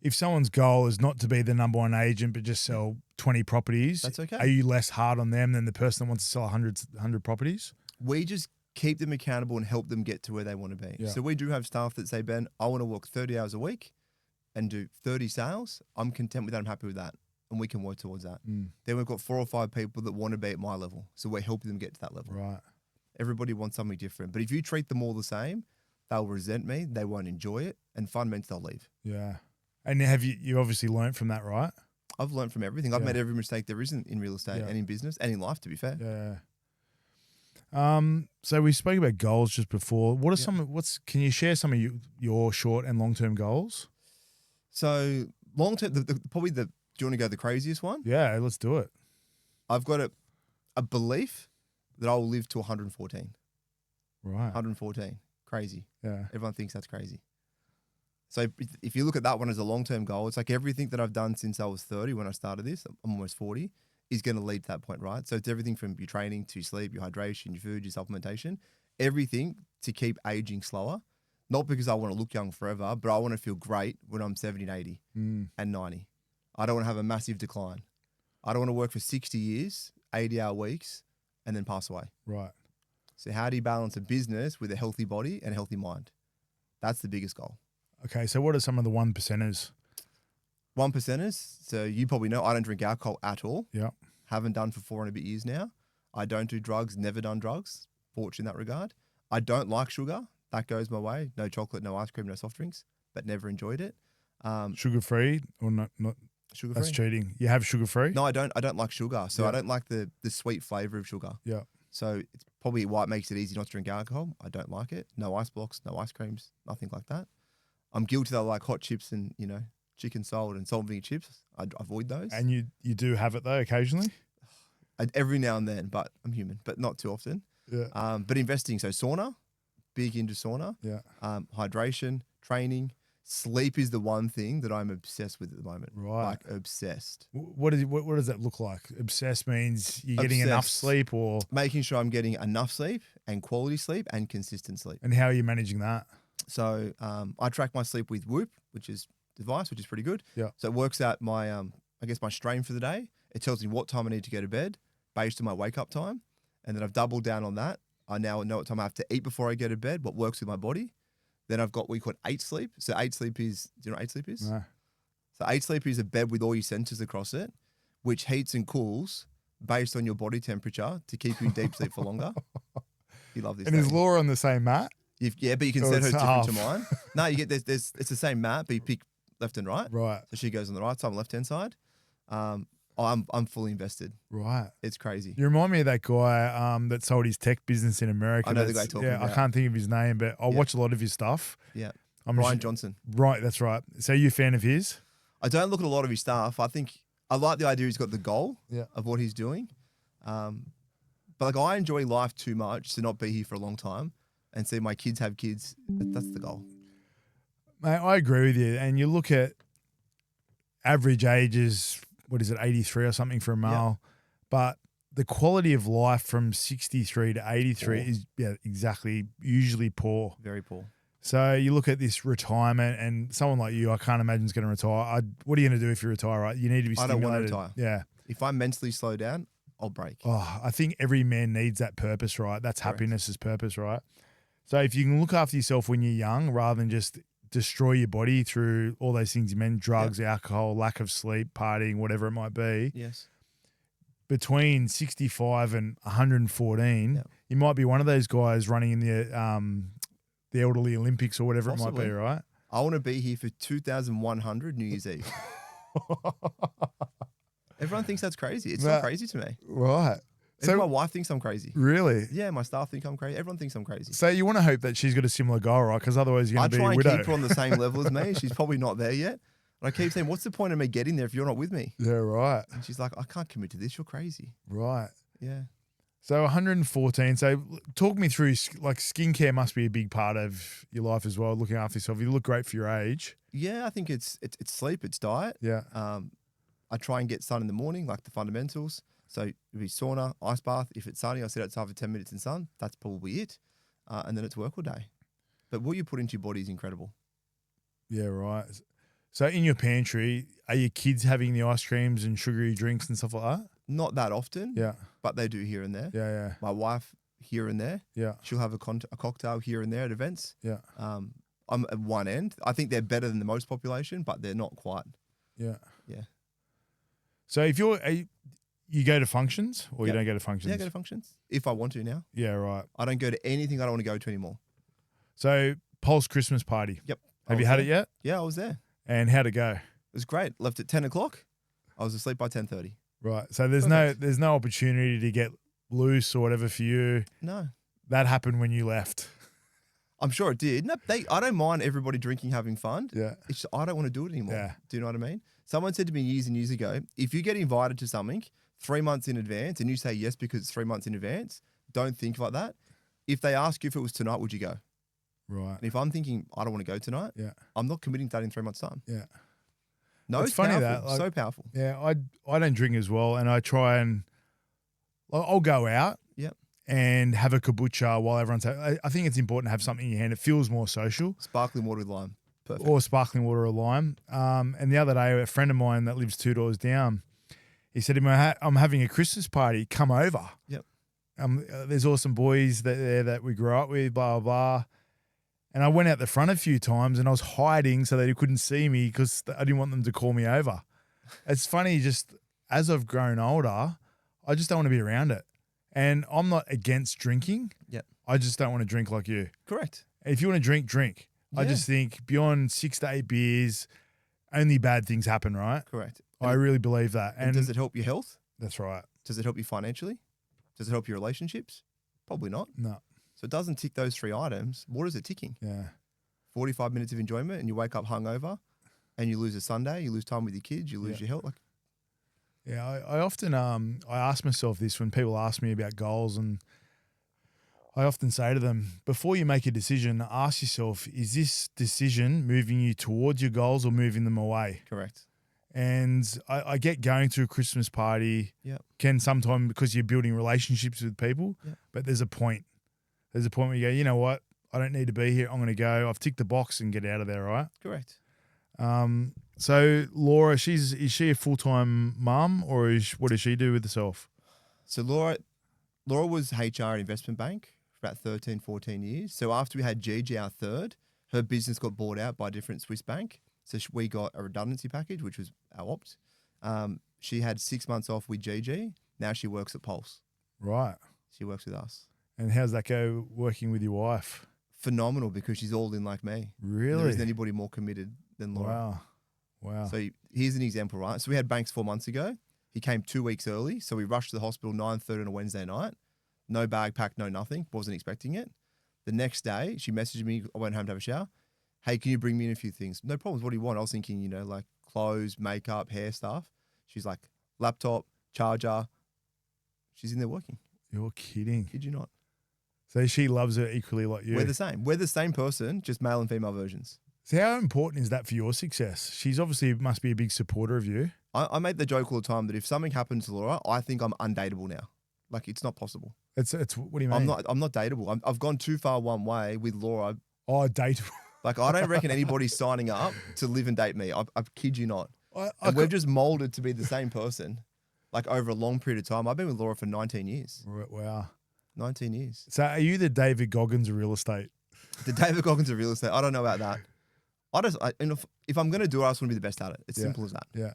Speaker 1: if someone's goal is not to be the number one agent, but just sell 20 properties,
Speaker 2: That's okay.
Speaker 1: Are you less hard on them than the person that wants to sell 100 properties?
Speaker 2: We just keep them accountable and help them get to where they want to be.
Speaker 1: Yeah.
Speaker 2: So we do have staff that say, Ben, I want to work 30 hours a week and do 30 sales. I'm content with that. I'm happy with that. And we can work towards that. Then we've got 4 or 5 people that want to be at my level. So we're helping them get to that level.
Speaker 1: Right.
Speaker 2: Everybody wants something different. But if you treat them all the same, they'll resent me. They won't enjoy it. And fundamentally, they'll leave.
Speaker 1: Yeah. And have you obviously learned from that, right?
Speaker 2: I've learned from everything. I've
Speaker 1: Yeah.
Speaker 2: made every mistake there isn't in real estate
Speaker 1: Yeah.
Speaker 2: and in business and in life, to be fair.
Speaker 1: Yeah. So we spoke about goals just before. What are can you share some of your short and long-term goals?
Speaker 2: So long term, probably do you want to go the craziest one?
Speaker 1: Yeah, let's do it.
Speaker 2: I've got a belief that I will live to 114.
Speaker 1: Right.
Speaker 2: 114. Crazy.
Speaker 1: Yeah.
Speaker 2: Everyone thinks that's crazy. So if you look at that one as a long-term goal, it's like everything that I've done since I was 30 when I started this, I'm almost 40, is going to lead to that point, right? So it's everything from your training to your sleep, your hydration, your food, your supplementation, everything to keep aging slower. Not because I want to look young forever, but I want to feel great when I'm 70 and 80 and 90. I don't want to have a massive decline. I don't want to work for 60 years, 80-hour weeks, and then pass away.
Speaker 1: Right.
Speaker 2: So how do you balance a business with a healthy body and a healthy mind? That's the biggest goal.
Speaker 1: Okay, so what are some of the 1%ers?
Speaker 2: 1%ers. So you probably know I don't drink alcohol at all.
Speaker 1: Yeah.
Speaker 2: Haven't done for 4 and a bit years now. I don't do drugs, never done drugs. Fortunate in that regard. I don't like sugar. That goes my way. No chocolate, no ice cream, no soft drinks, but never enjoyed it.
Speaker 1: Sugar-free or not
Speaker 2: Sugar
Speaker 1: that's
Speaker 2: free.
Speaker 1: cheating. You have sugar-free?
Speaker 2: No, I don't like sugar. So
Speaker 1: Yeah.
Speaker 2: I don't like the sweet flavor of sugar.
Speaker 1: Yeah.
Speaker 2: So it's probably why it makes it easy not to drink alcohol. I don't like it. No ice blocks, no ice creams, nothing like that. I'm guilty that I like hot chips and, chicken salt and salt and vinegar chips. I avoid those.
Speaker 1: And you do have it though occasionally?
Speaker 2: Every now and then, but I'm human, but not too often.
Speaker 1: Yeah.
Speaker 2: But investing, so sauna, big into sauna.
Speaker 1: Yeah.
Speaker 2: Hydration, training, sleep is the one thing that I'm obsessed with at the moment.
Speaker 1: Right.
Speaker 2: Like obsessed.
Speaker 1: What does that look like? Obsessed means you're getting enough
Speaker 2: Obsessed.
Speaker 1: sleep, or
Speaker 2: Making sure I'm getting enough sleep and quality sleep and consistent sleep.
Speaker 1: and how are you managing that?
Speaker 2: So I track my sleep with Whoop, which is a device, which is pretty good.
Speaker 1: Yeah.
Speaker 2: So it works out my, my strain for the day. It tells me what time I need to go to bed based on my wake up time. And then I've doubled down on that. I now know what time I have to eat before I go to bed, what works with my body. Then I've got what we call 8 sleep. So 8 sleep is, do you know what 8 sleep is?
Speaker 1: No.
Speaker 2: So 8 sleep is a bed with all your sensors across it, which heats and cools based on your body temperature to keep you in deep sleep for longer. You love this.
Speaker 1: And is
Speaker 2: don't you?
Speaker 1: Laura on the same mat?
Speaker 2: Yeah, but you can
Speaker 1: Or
Speaker 2: set hers
Speaker 1: it's
Speaker 2: different to
Speaker 1: half.
Speaker 2: mine. No, you get there's it's the same mat, but you pick left and right.
Speaker 1: Right.
Speaker 2: So she goes on the right side, left hand side. I'm fully invested.
Speaker 1: Right.
Speaker 2: It's crazy.
Speaker 1: You remind me of that guy that sold his tech business in America.
Speaker 2: I know the
Speaker 1: That's-
Speaker 2: guy talking
Speaker 1: Yeah, I
Speaker 2: about.
Speaker 1: can't think of his name, but I watch a lot of his stuff.
Speaker 2: Yeah.
Speaker 1: I'm
Speaker 2: Brian Johnson.
Speaker 1: Right, that's right. So you a fan of his?
Speaker 2: I don't look at a lot of his stuff. I think I like the idea he's got the goal
Speaker 1: Yeah.
Speaker 2: of what he's doing. But I enjoy life too much to not be here for a long time and see my kids have kids. That's the goal.
Speaker 1: Mate, I agree with you. And you look at average ages, 83 or something for a male, but the quality of life from 63 to 83 is exactly usually poor.
Speaker 2: Very poor.
Speaker 1: So you look at this retirement, and someone like you, I can't imagine is going to retire. What are you going to do if you retire? Right, you need to be
Speaker 2: I don't
Speaker 1: stimulated.
Speaker 2: want to
Speaker 1: Yeah.
Speaker 2: If I mentally slow down, I'll break.
Speaker 1: Oh, I think every man needs that purpose, right? That's
Speaker 2: Correct.
Speaker 1: happiness is purpose, right? So if you can look after yourself when you're young, rather than just destroy your body through all those things you mentioned, drugs, alcohol, lack of sleep, partying, whatever it might be,
Speaker 2: Yes.
Speaker 1: between 65 and 114, you might be one of those guys running in the elderly Olympics or whatever it might
Speaker 2: Possibly.
Speaker 1: be, right?
Speaker 2: I want to be here for 2,100 New Year's Eve. Everyone thinks that's crazy. It's not crazy to me.
Speaker 1: Right.
Speaker 2: Even
Speaker 1: So-
Speaker 2: my wife thinks I'm crazy.
Speaker 1: Really?
Speaker 2: Yeah, my staff think I'm crazy. Everyone thinks I'm crazy.
Speaker 1: So you want to hope that she's got a similar goal, right? Because otherwise you're
Speaker 2: I
Speaker 1: going to be
Speaker 2: try
Speaker 1: a
Speaker 2: and
Speaker 1: widow.
Speaker 2: keep her on the same level as me. She's probably not there yet. And I keep saying, what's the point of me getting there if you're not with me?
Speaker 1: Yeah, right.
Speaker 2: And she's like, I can't commit to this. You're crazy.
Speaker 1: Right.
Speaker 2: Yeah.
Speaker 1: So 114. So talk me through, like, skincare must be a big part of your life as well, looking after yourself. You look great for your age.
Speaker 2: Yeah, I think it's sleep, it's diet.
Speaker 1: Yeah.
Speaker 2: I try and get sun in the morning, like the fundamentals. So it'd be sauna, ice bath. If it's sunny, I sit outside for 10 minutes in sun. That's probably it. And then it's work all day. But what you put into your body is incredible.
Speaker 1: Yeah, right. So in your pantry, are your kids having the ice creams and sugary drinks and stuff like that?
Speaker 2: Not that often,
Speaker 1: Yeah.
Speaker 2: but they do here and there.
Speaker 1: Yeah, yeah,
Speaker 2: My wife here and there.
Speaker 1: yeah,
Speaker 2: She'll have a cocktail here and there at events.
Speaker 1: yeah,
Speaker 2: I'm at one end. I think they're better than the most population, but they're not quite.
Speaker 1: yeah.
Speaker 2: Yeah.
Speaker 1: So if you go to functions or you
Speaker 2: Yep.
Speaker 1: don't go to functions?
Speaker 2: Yeah, I go to functions if I want to now.
Speaker 1: Yeah, right.
Speaker 2: I don't go to anything I don't want to go to anymore.
Speaker 1: So Pulse Christmas party.
Speaker 2: Yep.
Speaker 1: Have you had it yet?
Speaker 2: Yeah, I was there.
Speaker 1: And how'd it go?
Speaker 2: It was great. Left at 10 o'clock. I was asleep by 10:30.
Speaker 1: Right. So there's
Speaker 2: Perfect.
Speaker 1: no opportunity to get loose or whatever for you.
Speaker 2: No.
Speaker 1: That happened when you left.
Speaker 2: I'm sure it did. No, I don't mind everybody drinking, having fun.
Speaker 1: Yeah.
Speaker 2: It's just, I don't want to do it anymore.
Speaker 1: Yeah.
Speaker 2: Do you know what I mean? Someone said to me years and years ago, if you get invited to something 3 months in advance and you say yes because it's 3 months in advance, don't think like that. If they ask you if it was tonight, would you go?
Speaker 1: Right.
Speaker 2: And if I'm thinking I don't want to go tonight,
Speaker 1: Yeah.
Speaker 2: I'm not committing to that in 3 months' time.
Speaker 1: Yeah.
Speaker 2: No,
Speaker 1: It's
Speaker 2: it's
Speaker 1: funny
Speaker 2: powerful.
Speaker 1: that, like-
Speaker 2: so powerful.
Speaker 1: Yeah. I don't drink as well, and I try and I'll go out.
Speaker 2: Yep.
Speaker 1: And have a kombucha while everyone's. I think it's important to have something in your hand. It feels more social.
Speaker 2: Sparkling water with lime. Perfect.
Speaker 1: Or sparkling water or lime. And the other day, a friend of mine that lives 2 doors down, he said to me, I'm having a Christmas party. Come over.
Speaker 2: Yep.
Speaker 1: There's awesome boys there that we grew up with, blah, blah, blah. And I went out the front a few times and I was hiding so they couldn't see me because I didn't want them to call me over. It's funny, just as I've grown older, I just don't want to be around it. And I'm not against drinking.
Speaker 2: Yep.
Speaker 1: I just don't want to drink like you.
Speaker 2: Correct.
Speaker 1: If you want to drink, drink. I
Speaker 2: Yeah.
Speaker 1: just think beyond 6 to 8 beers, only bad things happen, right?
Speaker 2: Correct.
Speaker 1: I really believe that.
Speaker 2: And does it help your health?
Speaker 1: That's right.
Speaker 2: Does it help you financially? Does it help your relationships? Probably not.
Speaker 1: No.
Speaker 2: So it doesn't tick those 3 items. What is it ticking?
Speaker 1: Yeah.
Speaker 2: 45 minutes of enjoyment and you wake up hungover and you lose a Sunday, you lose time with your kids, you lose
Speaker 1: Yeah.
Speaker 2: your health. Like,
Speaker 1: Yeah, I often I ask myself this when people ask me about goals, and I often say to them, before you make a decision, ask yourself, is this decision moving you towards your goals or moving them away?
Speaker 2: correct.
Speaker 1: And I get going to a Christmas party
Speaker 2: Yep.
Speaker 1: can sometimes because you're building relationships with people,
Speaker 2: Yep.
Speaker 1: but there's a point. There's a point where you go, you know what? I don't need to be here. I'm going to go. I've ticked the box and get out of there, right?
Speaker 2: Correct.
Speaker 1: So Laura, is she a full-time mum or what does she do with herself?
Speaker 2: So Laura was HR at investment bank for about 13, 14 years. So after we had Gigi, our third, her business got bought out by a different Swiss bank. So we got a redundancy package, which was our opt. She had 6 months off with Gigi. Now she works at Pulse.
Speaker 1: Right.
Speaker 2: She works with us.
Speaker 1: And how's that go working with your wife?
Speaker 2: Phenomenal because she's all in like me.
Speaker 1: Really?
Speaker 2: There isn't anybody more committed than Laura.
Speaker 1: Wow.
Speaker 2: So here's an example, right? So we had Banks 4 months ago. He came 2 weeks early. So we rushed to the hospital 9:30 on a Wednesday night. No bag packed, no nothing. Wasn't expecting it. The next day, she messaged me. I went home to have a shower. Hey, can you bring me in a few things? No problems. What do you want? I was thinking, like clothes, makeup, hair stuff. She's like, laptop, charger. She's in there working.
Speaker 1: You're kidding.
Speaker 2: Kid you not.
Speaker 1: So she loves it equally like you.
Speaker 2: We're the same. We're the same person, just male and female versions.
Speaker 1: So how important is that for your success? She's obviously must be a big supporter of you.
Speaker 2: I make the joke all the time that if something happens to Laura, I think I'm undateable now. Like it's not possible.
Speaker 1: It's what do you mean?
Speaker 2: I'm not dateable. I've gone too far one way with Laura.
Speaker 1: Oh, date.
Speaker 2: Like I don't reckon anybody's signing up to live and date me. I kid you not.
Speaker 1: I
Speaker 2: And we've just molded to be the same person, like over a long period of time. I've been with Laura for 19 years.
Speaker 1: Wow.
Speaker 2: 19 years.
Speaker 1: So are you the David Goggins of real estate?
Speaker 2: The David Goggins of real estate. I don't know about that. If I'm going to do it, I just want to be the best at it. It's simple as that.
Speaker 1: Yeah.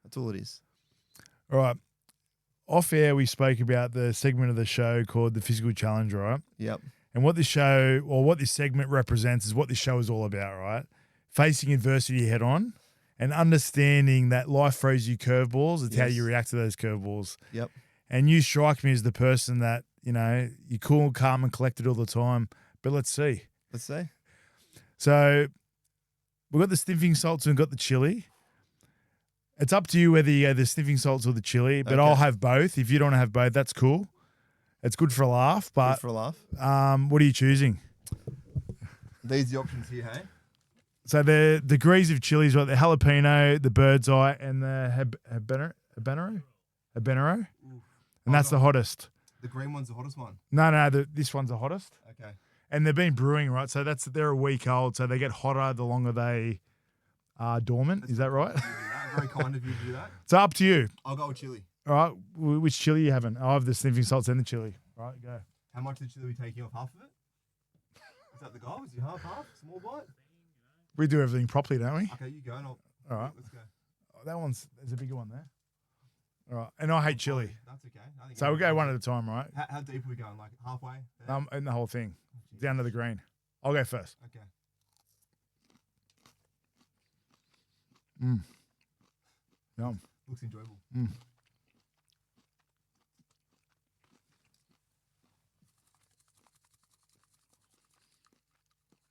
Speaker 2: That's all it is.
Speaker 1: All right. Off air, we spoke about the segment of the show called the Physical Challenge, right?
Speaker 2: Yep.
Speaker 1: And what this show, or what this segment represents, is what this show is all about, right? Facing adversity head on and understanding that life throws you curveballs. It's how
Speaker 2: Yes.
Speaker 1: you react to those curveballs.
Speaker 2: Yep.
Speaker 1: And you strike me as the person that, you're cool, calm, and collected all the time. But let's see.
Speaker 2: Let's see.
Speaker 1: So we've got the sniffing salts and we've got the chili. It's up to you whether you go the sniffing salts or the chili, but
Speaker 2: Okay.
Speaker 1: I'll have both. If you don't want to have both, that's cool. It's good for a laugh. But
Speaker 2: Good for a laugh.
Speaker 1: what are you choosing?
Speaker 2: These are the options here, hey?
Speaker 1: So the degrees of chilies, right? The jalapeno, the bird's eye, and the habanero. And that's the hottest.
Speaker 2: The green one's the hottest one.
Speaker 1: No, this one's the hottest.
Speaker 2: Okay.
Speaker 1: And they've been brewing, right? So they're a week old, so they get hotter the longer they are dormant. Is that right?
Speaker 2: Very kind of you to do that.
Speaker 1: It's up to you.
Speaker 2: I'll go with chili.
Speaker 1: All right, which chili you having? I have the sniffing salts and the chili. All right, go.
Speaker 2: How much of the chili are we taking off? Half of it? Is that the goal? Is it half? Small bite?
Speaker 1: We do everything properly, don't we?
Speaker 2: Okay, you go. And
Speaker 1: All right.
Speaker 2: Let's go.
Speaker 1: There's a bigger one there. All right, and I hate chili.
Speaker 2: That's okay.
Speaker 1: So we'll go one at a time, right?
Speaker 2: How deep are we going? Like halfway? There?
Speaker 1: In the whole thing, down to the green. I'll go first.
Speaker 2: Okay.
Speaker 1: Yum.
Speaker 2: Looks enjoyable.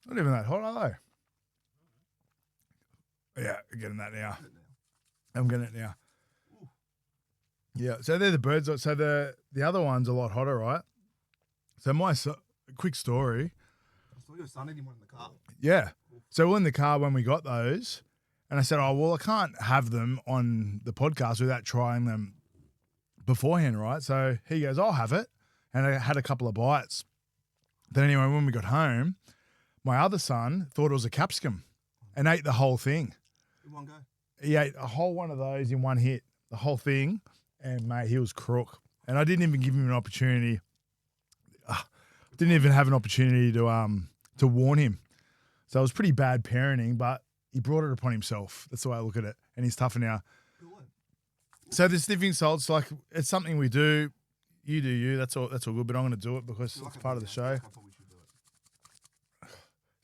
Speaker 1: Not even that hot, are they? Yeah, I'm getting that now. I'm getting it now. Yeah, so they're the birds. So the other one's a lot hotter, right? So quick story.
Speaker 2: I saw your son eating one in the car.
Speaker 1: Yeah. So we're in the car when we got those, and I said, "Oh well, I can't have them on the podcast without trying them beforehand, right?" So he goes, "I'll have it," and I had a couple of bites. Then anyway, when we got home, my other son thought it was a capsicum, and ate the whole thing.
Speaker 2: In one go.
Speaker 1: He ate a whole one of those in one hit, the whole thing, and mate, he was crook. And I didn't even give him an opportunity. Didn't even have an opportunity to warn him. So it was pretty bad parenting, but he brought it upon himself. That's the way I look at it, and he's tougher now. So the sniffing salts, like it's something we do. You do you. That's all. That's all good. But I'm going to do it because it's part of the show.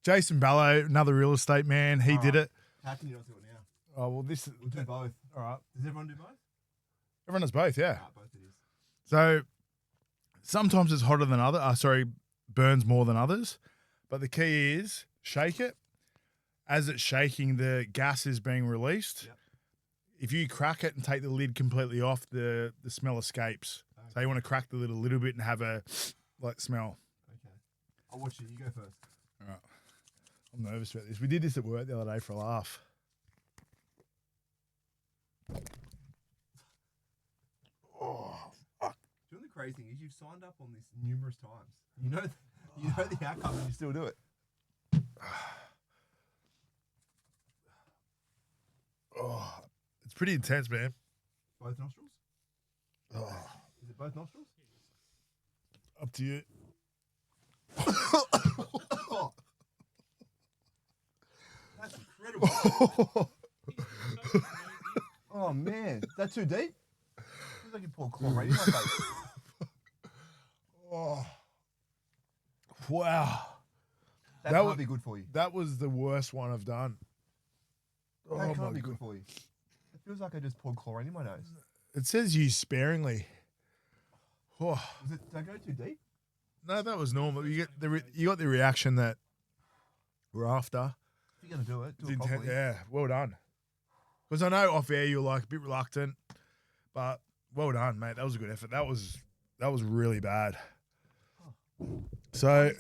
Speaker 1: Jason Ballo, another real estate man, he did it.
Speaker 2: How can you not do it now?
Speaker 1: Oh well, we'll
Speaker 2: do both.
Speaker 1: All right.
Speaker 2: Does everyone do both?
Speaker 1: Everyone does both, yeah.
Speaker 2: Both it is.
Speaker 1: So sometimes it's hotter than burns more than others. But the key is shake it. As it's shaking, the gas is being released.
Speaker 2: Yep.
Speaker 1: If you crack it and take the lid completely off, the smell escapes. Okay. So you want to crack the lid a little bit and have a smell.
Speaker 2: Okay. I'll watch you. You go first.
Speaker 1: All right. I'm nervous about this. We did this at work the other day for a laugh. Oh, fuck.
Speaker 2: Do you know the crazy thing is you've signed up on this numerous times. You know the outcome and you still do it.
Speaker 1: Oh, it's pretty intense, man.
Speaker 2: Both nostrils?
Speaker 1: Oh.
Speaker 2: Is it both nostrils?
Speaker 1: Up to you.
Speaker 2: That's incredible. Oh, man. Is that too deep? Feels like you poured chlorine in my face.
Speaker 1: Oh. Wow.
Speaker 2: That can't be good for you.
Speaker 1: That was the worst one I've done.
Speaker 2: That can't be good for you. It feels like I just poured chlorine in my nose.
Speaker 1: It says use sparingly. Oh.
Speaker 2: Did I go too deep?
Speaker 1: No, that was normal. You got the reaction that we're after.
Speaker 2: If you're going to do it properly.
Speaker 1: Yeah, well done. Because I know off air you're like a bit reluctant, but well done, mate. That was a good effort. That was really bad. So,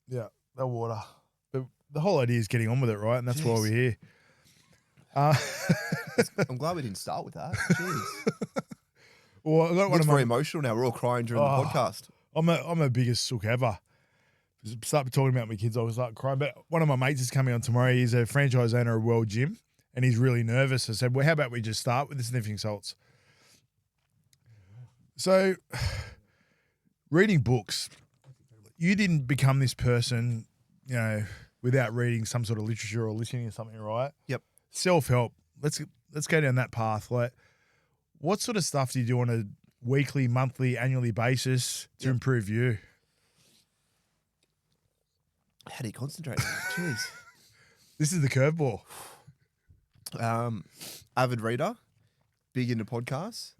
Speaker 1: yeah, that water. But the whole idea is getting on with it, right? And that's why we're here.
Speaker 2: I'm glad we didn't start with that. Jeez.
Speaker 1: Well, I got one of
Speaker 2: very emotional now. We're all crying during the podcast.
Speaker 1: I'm a biggest sook ever. Start talking about my kids, I was like crying. But one of my mates is coming on tomorrow. He's a franchise owner of World Gym, and he's really nervous. I said, well, how about we just start with the sniffing salts? So, reading books. You didn't become this person, without reading some sort of literature or listening to something, right?
Speaker 2: Yep.
Speaker 1: Self-help. Let's go down that path. Like, what sort of stuff do you do on a weekly, monthly, annually basis to improve you?
Speaker 2: How do you concentrate? Jeez.
Speaker 1: This is the curveball.
Speaker 2: Avid reader, big into podcasts.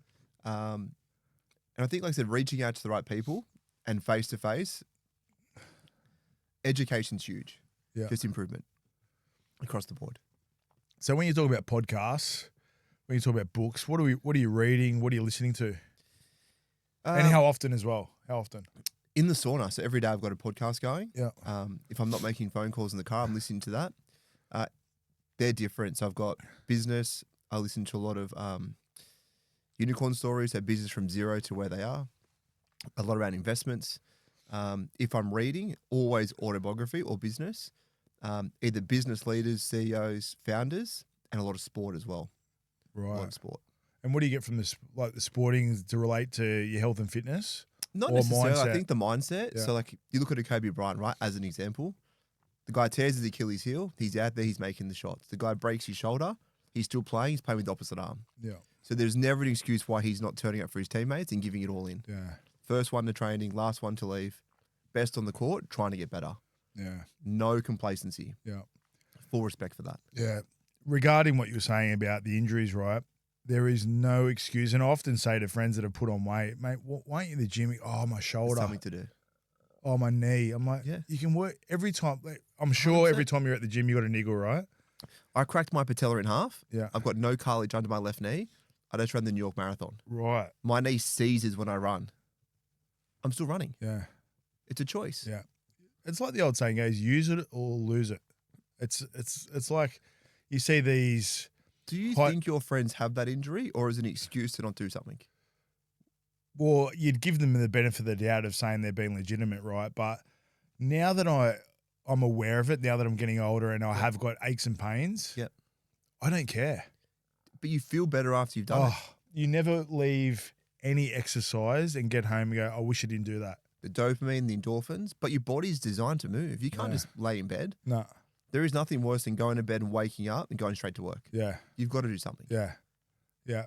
Speaker 2: And I think, like I said, reaching out to the right people and face to face, education's huge.
Speaker 1: Yeah.
Speaker 2: Just improvement across the board.
Speaker 1: So when you talk about podcasts, when you talk about books, what are you reading? What are you listening to? And how often as well? How often?
Speaker 2: In the sauna. So every day I've got a podcast going.
Speaker 1: Yeah.
Speaker 2: If I'm not making phone calls in the car, I'm listening to that. They're different. So I've got business. I listen to a lot of unicorn stories, so business from zero to where they are. A lot around investments. If I'm reading, always autobiography or business. Either business leaders, CEOs, founders, and a lot of sport as well.
Speaker 1: Right.
Speaker 2: A lot of sport.
Speaker 1: And what do you get from this, like the sporting to relate to your health and fitness?
Speaker 2: Not
Speaker 1: or
Speaker 2: necessarily.
Speaker 1: mindset?
Speaker 2: I think the mindset.
Speaker 1: Yeah.
Speaker 2: So like you look at a Kobe Bryant, right, as an example. The guy tears his Achilles heel. He's out there. He's making the shots. The guy breaks his shoulder. He's still playing. He's playing with the opposite arm.
Speaker 1: Yeah.
Speaker 2: So there's never an excuse why he's not turning up for his teammates and giving it all in.
Speaker 1: Yeah.
Speaker 2: First one to training, last one to leave. Best on the court, trying to get better.
Speaker 1: Yeah.
Speaker 2: No complacency.
Speaker 1: Yeah.
Speaker 2: Full respect for that.
Speaker 1: Yeah. Regarding what you were saying about the injuries, right? There is no excuse. And I often say to friends that have put on weight, mate, why aren't you in the gym? Oh, my shoulder.
Speaker 2: There's something to do.
Speaker 1: Oh, my knee. I'm like,
Speaker 2: Yeah.
Speaker 1: you can work every time. Like, I'm sure
Speaker 2: 100%.
Speaker 1: every time you're at the gym, you got a niggle, right?
Speaker 2: I cracked my patella in half.
Speaker 1: Yeah.
Speaker 2: I've got no cartilage under my left knee. I just ran the New York Marathon.
Speaker 1: Right.
Speaker 2: My knee seizes when I run. I'm still running.
Speaker 1: Yeah.
Speaker 2: It's a choice.
Speaker 1: Yeah. It's like the old saying goes, use it or lose it. It's like you see these.
Speaker 2: Do you think your friends have that injury or is it an excuse to not do something?
Speaker 1: Well, you'd give them the benefit of the doubt of saying they're being legitimate, right? But now that I'm aware of it, now that I'm getting older and I have got aches and pains,
Speaker 2: Yep.
Speaker 1: I don't care.
Speaker 2: But you feel better after you've done it.
Speaker 1: You never leave any exercise and get home and go, I wish I didn't do that.
Speaker 2: The dopamine, the endorphins, but your body's designed to move. You can't
Speaker 1: Yeah.
Speaker 2: just lay in bed.
Speaker 1: No.
Speaker 2: There is nothing worse than going to bed and waking up and going straight to work.
Speaker 1: Yeah.
Speaker 2: You've got to do something.
Speaker 1: Yeah. I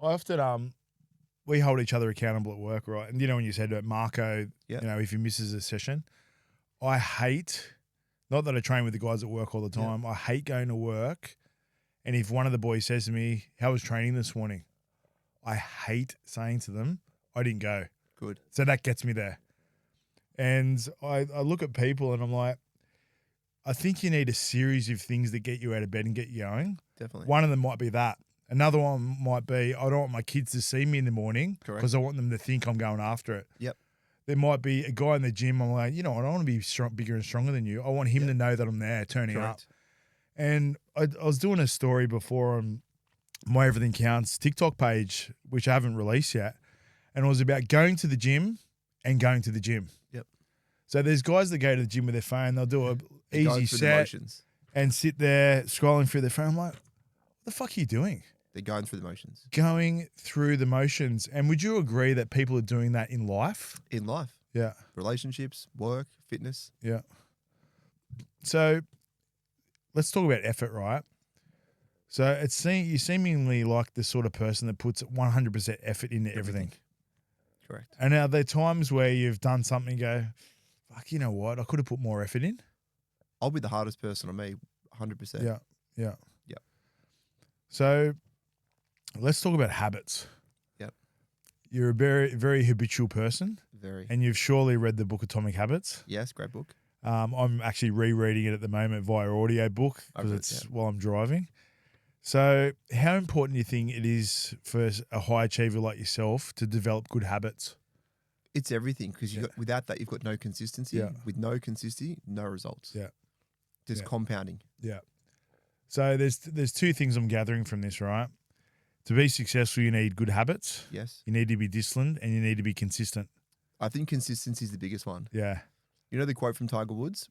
Speaker 1: often we hold each other accountable at work, right? And you know when you said about Marco,
Speaker 2: Yep.
Speaker 1: you know, if he misses a session, I hate, not that I train with the guys at work all the time, I hate going to work and if one of the boys says to me, how was training this morning? I hate saying to them, I didn't go.
Speaker 2: Good.
Speaker 1: So that gets me there. And I look at people and I'm like, I think you need a series of things that get you out of bed and get you going.
Speaker 2: Definitely.
Speaker 1: One of them might be that. Another one might be I don't want my kids to see me in the morning
Speaker 2: Correct.
Speaker 1: because I want them to think I'm going after it.
Speaker 2: Yep.
Speaker 1: There might be a guy in the gym. I'm like, you know, I don't want to be bigger and stronger than you. I want him to know that I'm there, turning up.
Speaker 2: Correct.
Speaker 1: And I was doing a story before on my Everything Counts TikTok page, which I haven't released yet. And it was about going to the gym and going to the gym.
Speaker 2: Yep.
Speaker 1: So there's guys that go to the gym with their phone. They'll do a
Speaker 2: They're going
Speaker 1: easy
Speaker 2: through the
Speaker 1: set
Speaker 2: motions.
Speaker 1: and sit there scrolling through their phone. I'm like, what the fuck are you doing?
Speaker 2: They're going through the motions.
Speaker 1: Going through the motions. And would you agree that people are doing that in life?
Speaker 2: In life.
Speaker 1: Yeah.
Speaker 2: Relationships, work, fitness.
Speaker 1: Yeah. So let's talk about effort, right? So you seemingly like the sort of person that puts 100% effort into everything.
Speaker 2: Correct.
Speaker 1: And are there times where you've done something and go, fuck, you know what? I could have put more effort in.
Speaker 2: I'll be the hardest person on me, 100%.
Speaker 1: Yeah.
Speaker 2: Yep.
Speaker 1: So let's talk about habits.
Speaker 2: Yep.
Speaker 1: You're a very, very habitual person
Speaker 2: Very.
Speaker 1: and you've surely read the book Atomic Habits.
Speaker 2: Yes, great book.
Speaker 1: I'm actually rereading it at the moment via audio book because it's while I'm driving. So how important do you think it is for a high achiever like yourself to develop good habits?
Speaker 2: It's everything because without that, you've got no consistency.
Speaker 1: Yeah.
Speaker 2: With no consistency, no results.
Speaker 1: Yeah.
Speaker 2: Just compounding.
Speaker 1: Yeah. So there's two things I'm gathering from this, right? To be successful, you need good habits.
Speaker 2: Yes.
Speaker 1: You need to be disciplined and you need to be consistent.
Speaker 2: I think consistency is the biggest one.
Speaker 1: Yeah.
Speaker 2: You know the quote from Tiger Woods?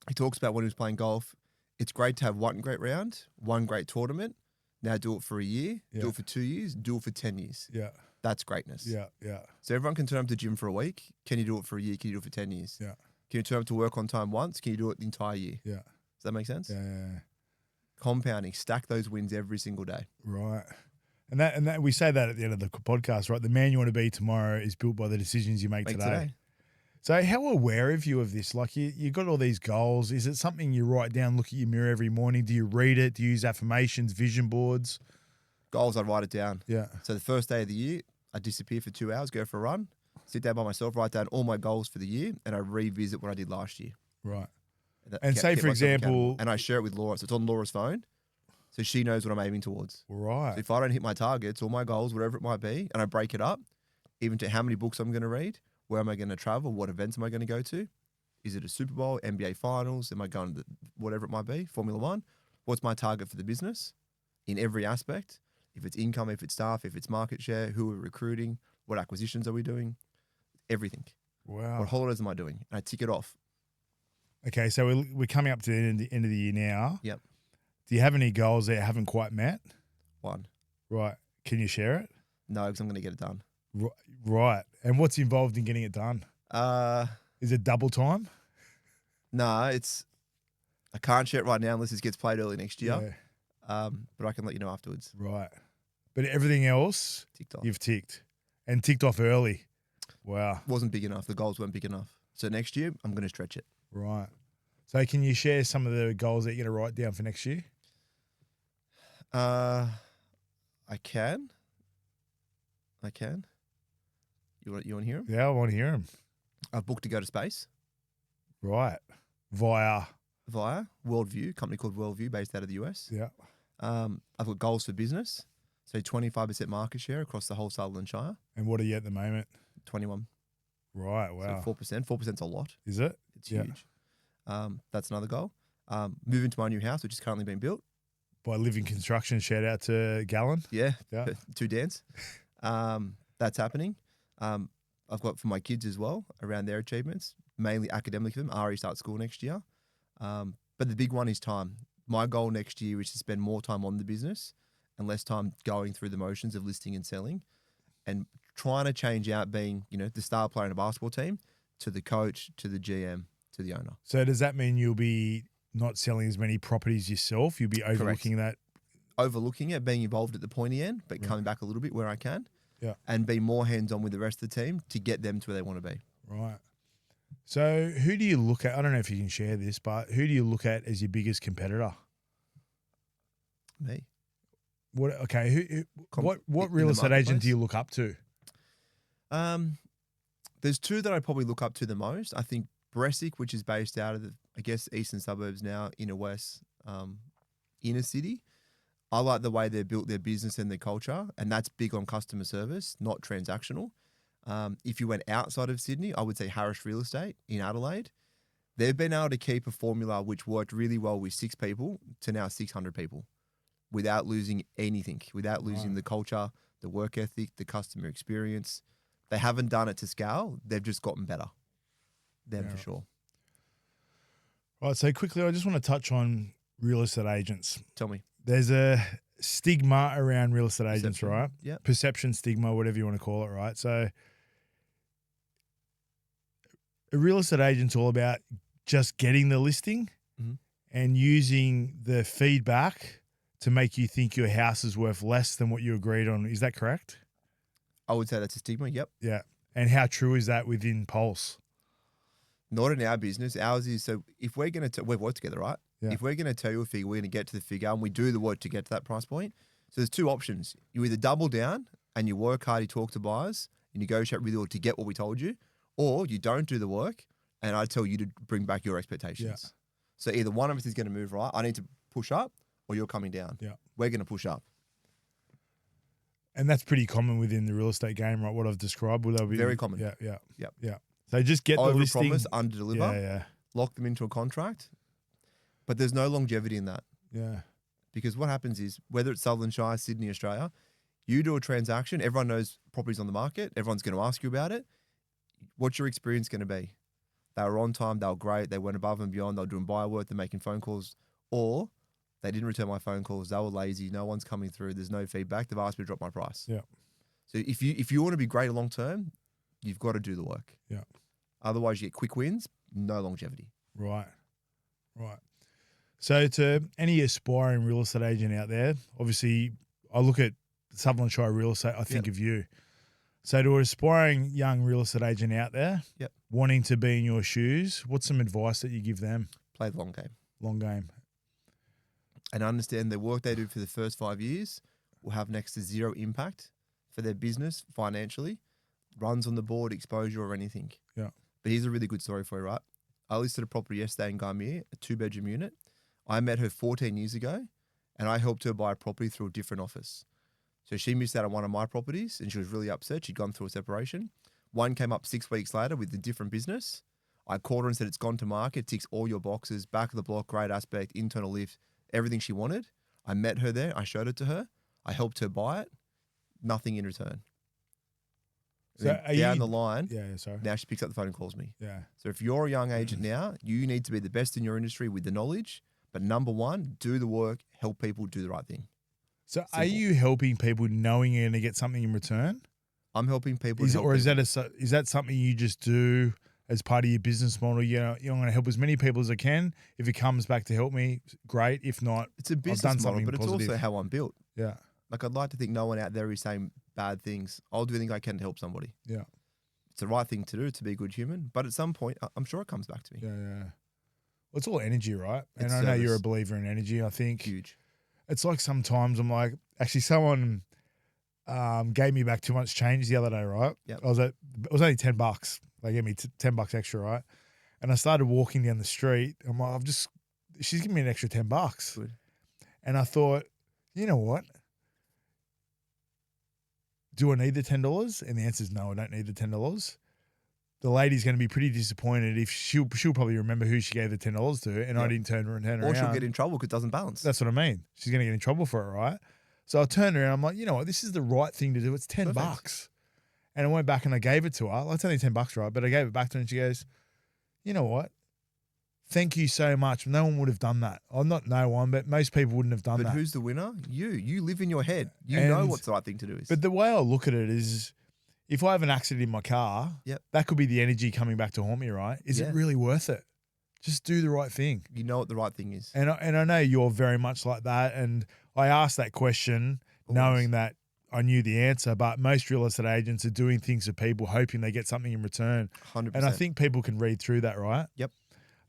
Speaker 2: He talks about when he was playing golf, it's great to have one great round, one great tournament. Now do it for a year, do it for 2 years, do it for 10 years.
Speaker 1: Yeah.
Speaker 2: That's greatness.
Speaker 1: Yeah. Yeah.
Speaker 2: So everyone can turn up to the gym for a week. Can you do it for a year? Can you do it for 10 years?
Speaker 1: Yeah.
Speaker 2: Can you turn up to work on time once? Can you do it the entire year?
Speaker 1: Yeah.
Speaker 2: Does that make sense?
Speaker 1: Yeah.
Speaker 2: Compounding, stack those wins every single day.
Speaker 1: Right. And that we say that at the end of the podcast, right? The man you want to be tomorrow is built by the decisions you make today. So how aware are you of this? Like you got all these goals. Is it something you write down, look at your mirror every morning? Do you read it? Do you use affirmations, vision boards?
Speaker 2: Goals, I write it down.
Speaker 1: Yeah.
Speaker 2: So the first day of the year, I disappear for 2 hours, go for a run, sit down by myself, write down all my goals for the year, and I revisit what I did last year.
Speaker 1: Right.
Speaker 2: That
Speaker 1: And say, for
Speaker 2: myself
Speaker 1: example,
Speaker 2: accountable. And I share it with Laura. So it's on Laura's phone. So she knows what I'm aiming towards.
Speaker 1: right.
Speaker 2: So if I don't hit my targets or my goals, whatever it might be, and I break it up, even to how many books I'm going to read, where am I going to travel, what events am I going to go to? Is it a Super Bowl, NBA Finals? Am I going to whatever it might be, Formula One? What's my target for the business in every aspect? If it's income, if it's staff, if it's market share, who are we recruiting, what acquisitions are we doing? Everything.
Speaker 1: Wow.
Speaker 2: What holidays am I doing? And I tick it off.
Speaker 1: Okay, so we're coming up to the end of the year now.
Speaker 2: Yep.
Speaker 1: Do you have any goals that you haven't quite met?
Speaker 2: One.
Speaker 1: Right. Can you share it?
Speaker 2: No, because I'm going to get it done.
Speaker 1: Right. And what's involved in getting it done? Is it double time?
Speaker 2: Nah, I can't share it right now unless it gets played early next year.
Speaker 1: Yeah.
Speaker 2: But I can let you know afterwards.
Speaker 1: Right. But everything else,
Speaker 2: Ticked off.
Speaker 1: you've ticked. And ticked off early. Wow.
Speaker 2: Wasn't big enough. The goals weren't big enough. So next year, I'm going to stretch it.
Speaker 1: Right. So can you share some of the goals that you're going to write down for next year?
Speaker 2: I can. You want to hear them?
Speaker 1: Yeah, I want to hear them.
Speaker 2: I've booked to go to space
Speaker 1: Right. Via.
Speaker 2: Worldview, company called Worldview based out of the US.
Speaker 1: Yeah.
Speaker 2: I've got goals for business. So 25% market share across the whole Sutherland Shire.
Speaker 1: And what are you at the moment?
Speaker 2: 21.
Speaker 1: Right. Wow.
Speaker 2: So 4%. 4%'s a lot.
Speaker 1: Is it?
Speaker 2: It's huge. That's another goal. Moving to my new house, which is currently being built.
Speaker 1: By Living Construction, shout out to Gallon.
Speaker 2: Yeah.
Speaker 1: Yeah.
Speaker 2: To dance. That's happening. I've got for my kids as well around their achievements, mainly academically for them. Ari starts school next year. But the big one is time. My goal next year is to spend more time on the business and less time going through the motions of listing and selling, and trying to change out being, the star player in a basketball team to the coach, to the GM, to the owner.
Speaker 1: So does that mean you'll be not selling as many properties yourself? You'll be overlooking that?
Speaker 2: Overlooking it, being involved at the pointy end, but coming back a little bit where I can.
Speaker 1: Yeah.
Speaker 2: And be more hands-on with the rest of the team to get them to where they want to be.
Speaker 1: Right. So who do you look at? I don't know if you can share this, but who do you look at as your biggest competitor?
Speaker 2: Me.
Speaker 1: What? Okay. What real estate agent do you look up to?
Speaker 2: There's two that I probably look up to the most. I think Bressic, which is based out of the, eastern suburbs now, inner west, inner city. I like the way they've built their business and their culture, and that's big on customer service, not transactional. If you went outside of Sydney, I would say Harris Real Estate in Adelaide. They've been able to keep a formula which worked really well with 6 people to now 600 people without losing anything, without losing the culture, the work ethic, the customer experience. They haven't done it to scale. They've just gotten better. For sure.
Speaker 1: Right. So quickly, I just want to touch on real estate agents.
Speaker 2: Tell me.
Speaker 1: There's a stigma around real estate agents, right?
Speaker 2: Yeah.
Speaker 1: Perception stigma, whatever you want to call it, right? So a real estate agent's all about just getting the listing and using the feedback to make you think your house is worth less than what you agreed on. Is that correct?
Speaker 2: I would say that's a stigma. Yep.
Speaker 1: Yeah. And how true is that within Pulse?
Speaker 2: Not in our business. Ours is, so if we're going to, we've worked together, right?
Speaker 1: Yeah.
Speaker 2: If we're going to tell you a figure, we're going to get to the figure and we do the work to get to that price point. So there's 2 options. You either double down and you work hard, you talk to buyers, you negotiate really well to get what we told you, or you don't do the work and I tell you to bring back your expectations.
Speaker 1: Yeah.
Speaker 2: So either one of us is going to move right. I need to push up or you're coming down.
Speaker 1: Yeah.
Speaker 2: We're going to push up.
Speaker 1: And that's pretty common within the real estate game, right? What I've described. Will that be
Speaker 2: Very common.
Speaker 1: Yeah. So just get the listing.
Speaker 2: Overpromise, underdeliver.
Speaker 1: Yeah.
Speaker 2: Lock them into a contract. But there's no longevity in that.
Speaker 1: Yeah.
Speaker 2: Because what happens is, whether it's Sutherland, Shire, Sydney, Australia, you do a transaction, everyone knows property's on the market, everyone's going to ask you about it. What's your experience going to be? They were on time, they were great, they went above and beyond, they were doing buyer work, they're making phone calls, or they didn't return my phone calls, they were lazy, no one's coming through, there's no feedback, they've asked me to drop my price.
Speaker 1: Yeah.
Speaker 2: So if you want to be great long term, you've got to do the work.
Speaker 1: Yeah.
Speaker 2: Otherwise you get quick wins, no longevity.
Speaker 1: Right. So to any aspiring real estate agent out there, obviously I look at Sutherland Shire Real Estate, I think of you. So to an aspiring young real estate agent out there wanting to be in your shoes, what's some advice that you give them?
Speaker 2: Play the long game.
Speaker 1: Long game.
Speaker 2: And understand the work they do for the first 5 years will have next to zero impact for their business financially runs on the board, exposure or anything.
Speaker 1: Yeah.
Speaker 2: But here's a really good story for you, right? I listed a property yesterday in Gamir, a 2-bedroom unit. I met her 14 years ago and I helped her buy a property through a different office. So she missed out on one of my properties and she was really upset. She'd gone through a separation. One came up 6 weeks later with a different business. I called her and said, it's gone to market, ticks all your boxes, back of the block, great aspect, internal lift, everything she wanted. I met her there. I showed it to her. I helped her buy it. Nothing in return.
Speaker 1: So
Speaker 2: down the line,
Speaker 1: yeah, sorry.
Speaker 2: now she picks up the phone and calls me.
Speaker 1: Yeah.
Speaker 2: So if you're a young agent now, you need to be the best in your industry with the knowledge. But number one, do the work, help people do the right thing.
Speaker 1: So
Speaker 2: Simple.
Speaker 1: are you helping people knowing you're going to get something in return?
Speaker 2: I'm helping people.
Speaker 1: Is that something you just do as part of your business model? You know, I'm going to help as many people as I can. If it comes back to help me, great. If not,
Speaker 2: it's a business
Speaker 1: I've done
Speaker 2: model,
Speaker 1: something
Speaker 2: but
Speaker 1: positive.
Speaker 2: it's also how I'm built.
Speaker 1: Yeah.
Speaker 2: Like I'd like to think no one out there is saying bad things. I'll do anything I can to help somebody.
Speaker 1: Yeah.
Speaker 2: It's the right thing to do to be a good human. But at some point, I'm sure it comes back to me.
Speaker 1: Yeah, yeah. Well, it's all energy, right? And
Speaker 2: It's
Speaker 1: I know you're a
Speaker 2: service.
Speaker 1: believer in energy. I think
Speaker 2: Huge.
Speaker 1: it's like sometimes I'm like, actually someone gave me back too much change the other day, right?
Speaker 2: Yep.
Speaker 1: It was only $10. They gave me $10 extra, right? And I started walking down the street. I'm like, she's giving me an extra $10.
Speaker 2: Good.
Speaker 1: And I thought, you know what? Do I need the $10? And the answer is no, I don't need the $10. The lady's going to be pretty disappointed if she'll probably remember who she gave the $10 to, and I didn't turn around.
Speaker 2: Or she'll get in trouble because it doesn't balance.
Speaker 1: That's what I mean. She's going to get in trouble for it, right? So I turned around. I'm like, you know what? This is the right thing to do. It's $10. And I went back and I gave it to her. Well, it's only $10, right? But I gave it back to her and she goes, you know what? Thank you so much. No one would have done that. Oh, not no one, but most people wouldn't have done that.
Speaker 2: But who's the winner? You. You live in your head. You
Speaker 1: And-
Speaker 2: know what's the right thing to do is.
Speaker 1: But the way I look at it is, if I have an accident in my car, that could be the energy coming back to haunt me, right? Is it really worth it? Just do the right thing.
Speaker 2: You know what the right thing is.
Speaker 1: And I know you're very much like that. And I asked that question knowing that I knew the answer, but most real estate agents are doing things for people, hoping they get something in return.
Speaker 2: 100%.
Speaker 1: And I think people can read through that, right?
Speaker 2: Yep.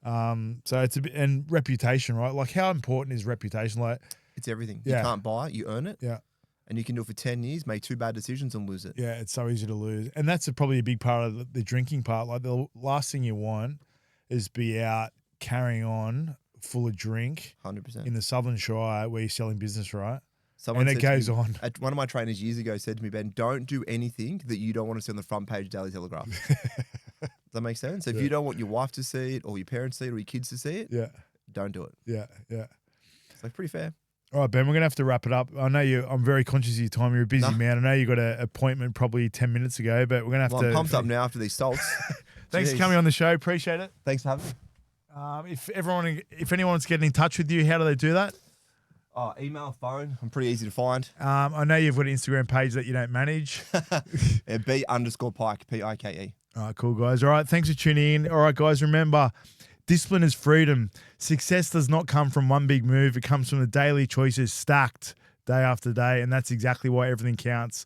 Speaker 1: So it's and reputation, right? Like, how important is reputation? Like,
Speaker 2: it's everything.
Speaker 1: Yeah.
Speaker 2: You can't buy it, you earn it.
Speaker 1: Yeah.
Speaker 2: And you can do it for 10 years, make 2 bad decisions and lose it.
Speaker 1: Yeah, it's so easy to lose. And that's probably a big part of the drinking part. Like, the last thing you want is be out carrying on full of drink
Speaker 2: 100%.
Speaker 1: in the Southern Shire where you're selling business, right?
Speaker 2: Someone
Speaker 1: And it
Speaker 2: said to
Speaker 1: goes
Speaker 2: me-
Speaker 1: on.
Speaker 2: One of my trainers years ago said to me, Ben, don't do anything that you don't want to see on the front page of Daily Telegraph. Does that make sense? So if you don't want your wife to see it or your parents to see it or your kids to see it,
Speaker 1: Yeah.
Speaker 2: don't do it.
Speaker 1: Yeah. Yeah.
Speaker 2: It's like pretty fair.
Speaker 1: All right, Ben, we're going to have to wrap it up. I know I'm very conscious of your time. You're a busy man. I know you got an appointment probably 10 minutes ago, but we're going to have
Speaker 2: Well,
Speaker 1: to.
Speaker 2: I'm pumped up now after these salts.
Speaker 1: Thanks for
Speaker 2: Jeez.
Speaker 1: coming on the show. Appreciate it.
Speaker 2: Thanks for having me.
Speaker 1: If anyone's getting in touch with you, how do they do that?
Speaker 2: Oh, email, phone. I'm pretty easy to find.
Speaker 1: I know you've got an Instagram page that you don't manage.
Speaker 2: Yeah, B_Pike, Pike.
Speaker 1: All right, cool, guys. All right, thanks for tuning in. All right, guys, remember, discipline is freedom. Success does not come from one big move. It comes from the daily choices stacked day after day, and that's exactly why everything counts.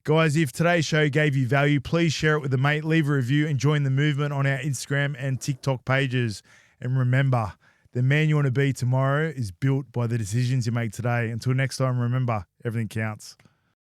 Speaker 1: Guys, if today's show gave you value, please share it with a mate, leave a review, and join the movement on our Instagram and TikTok pages. And remember, the man you want to be tomorrow is built by the decisions you make today. Until next time, remember, everything counts.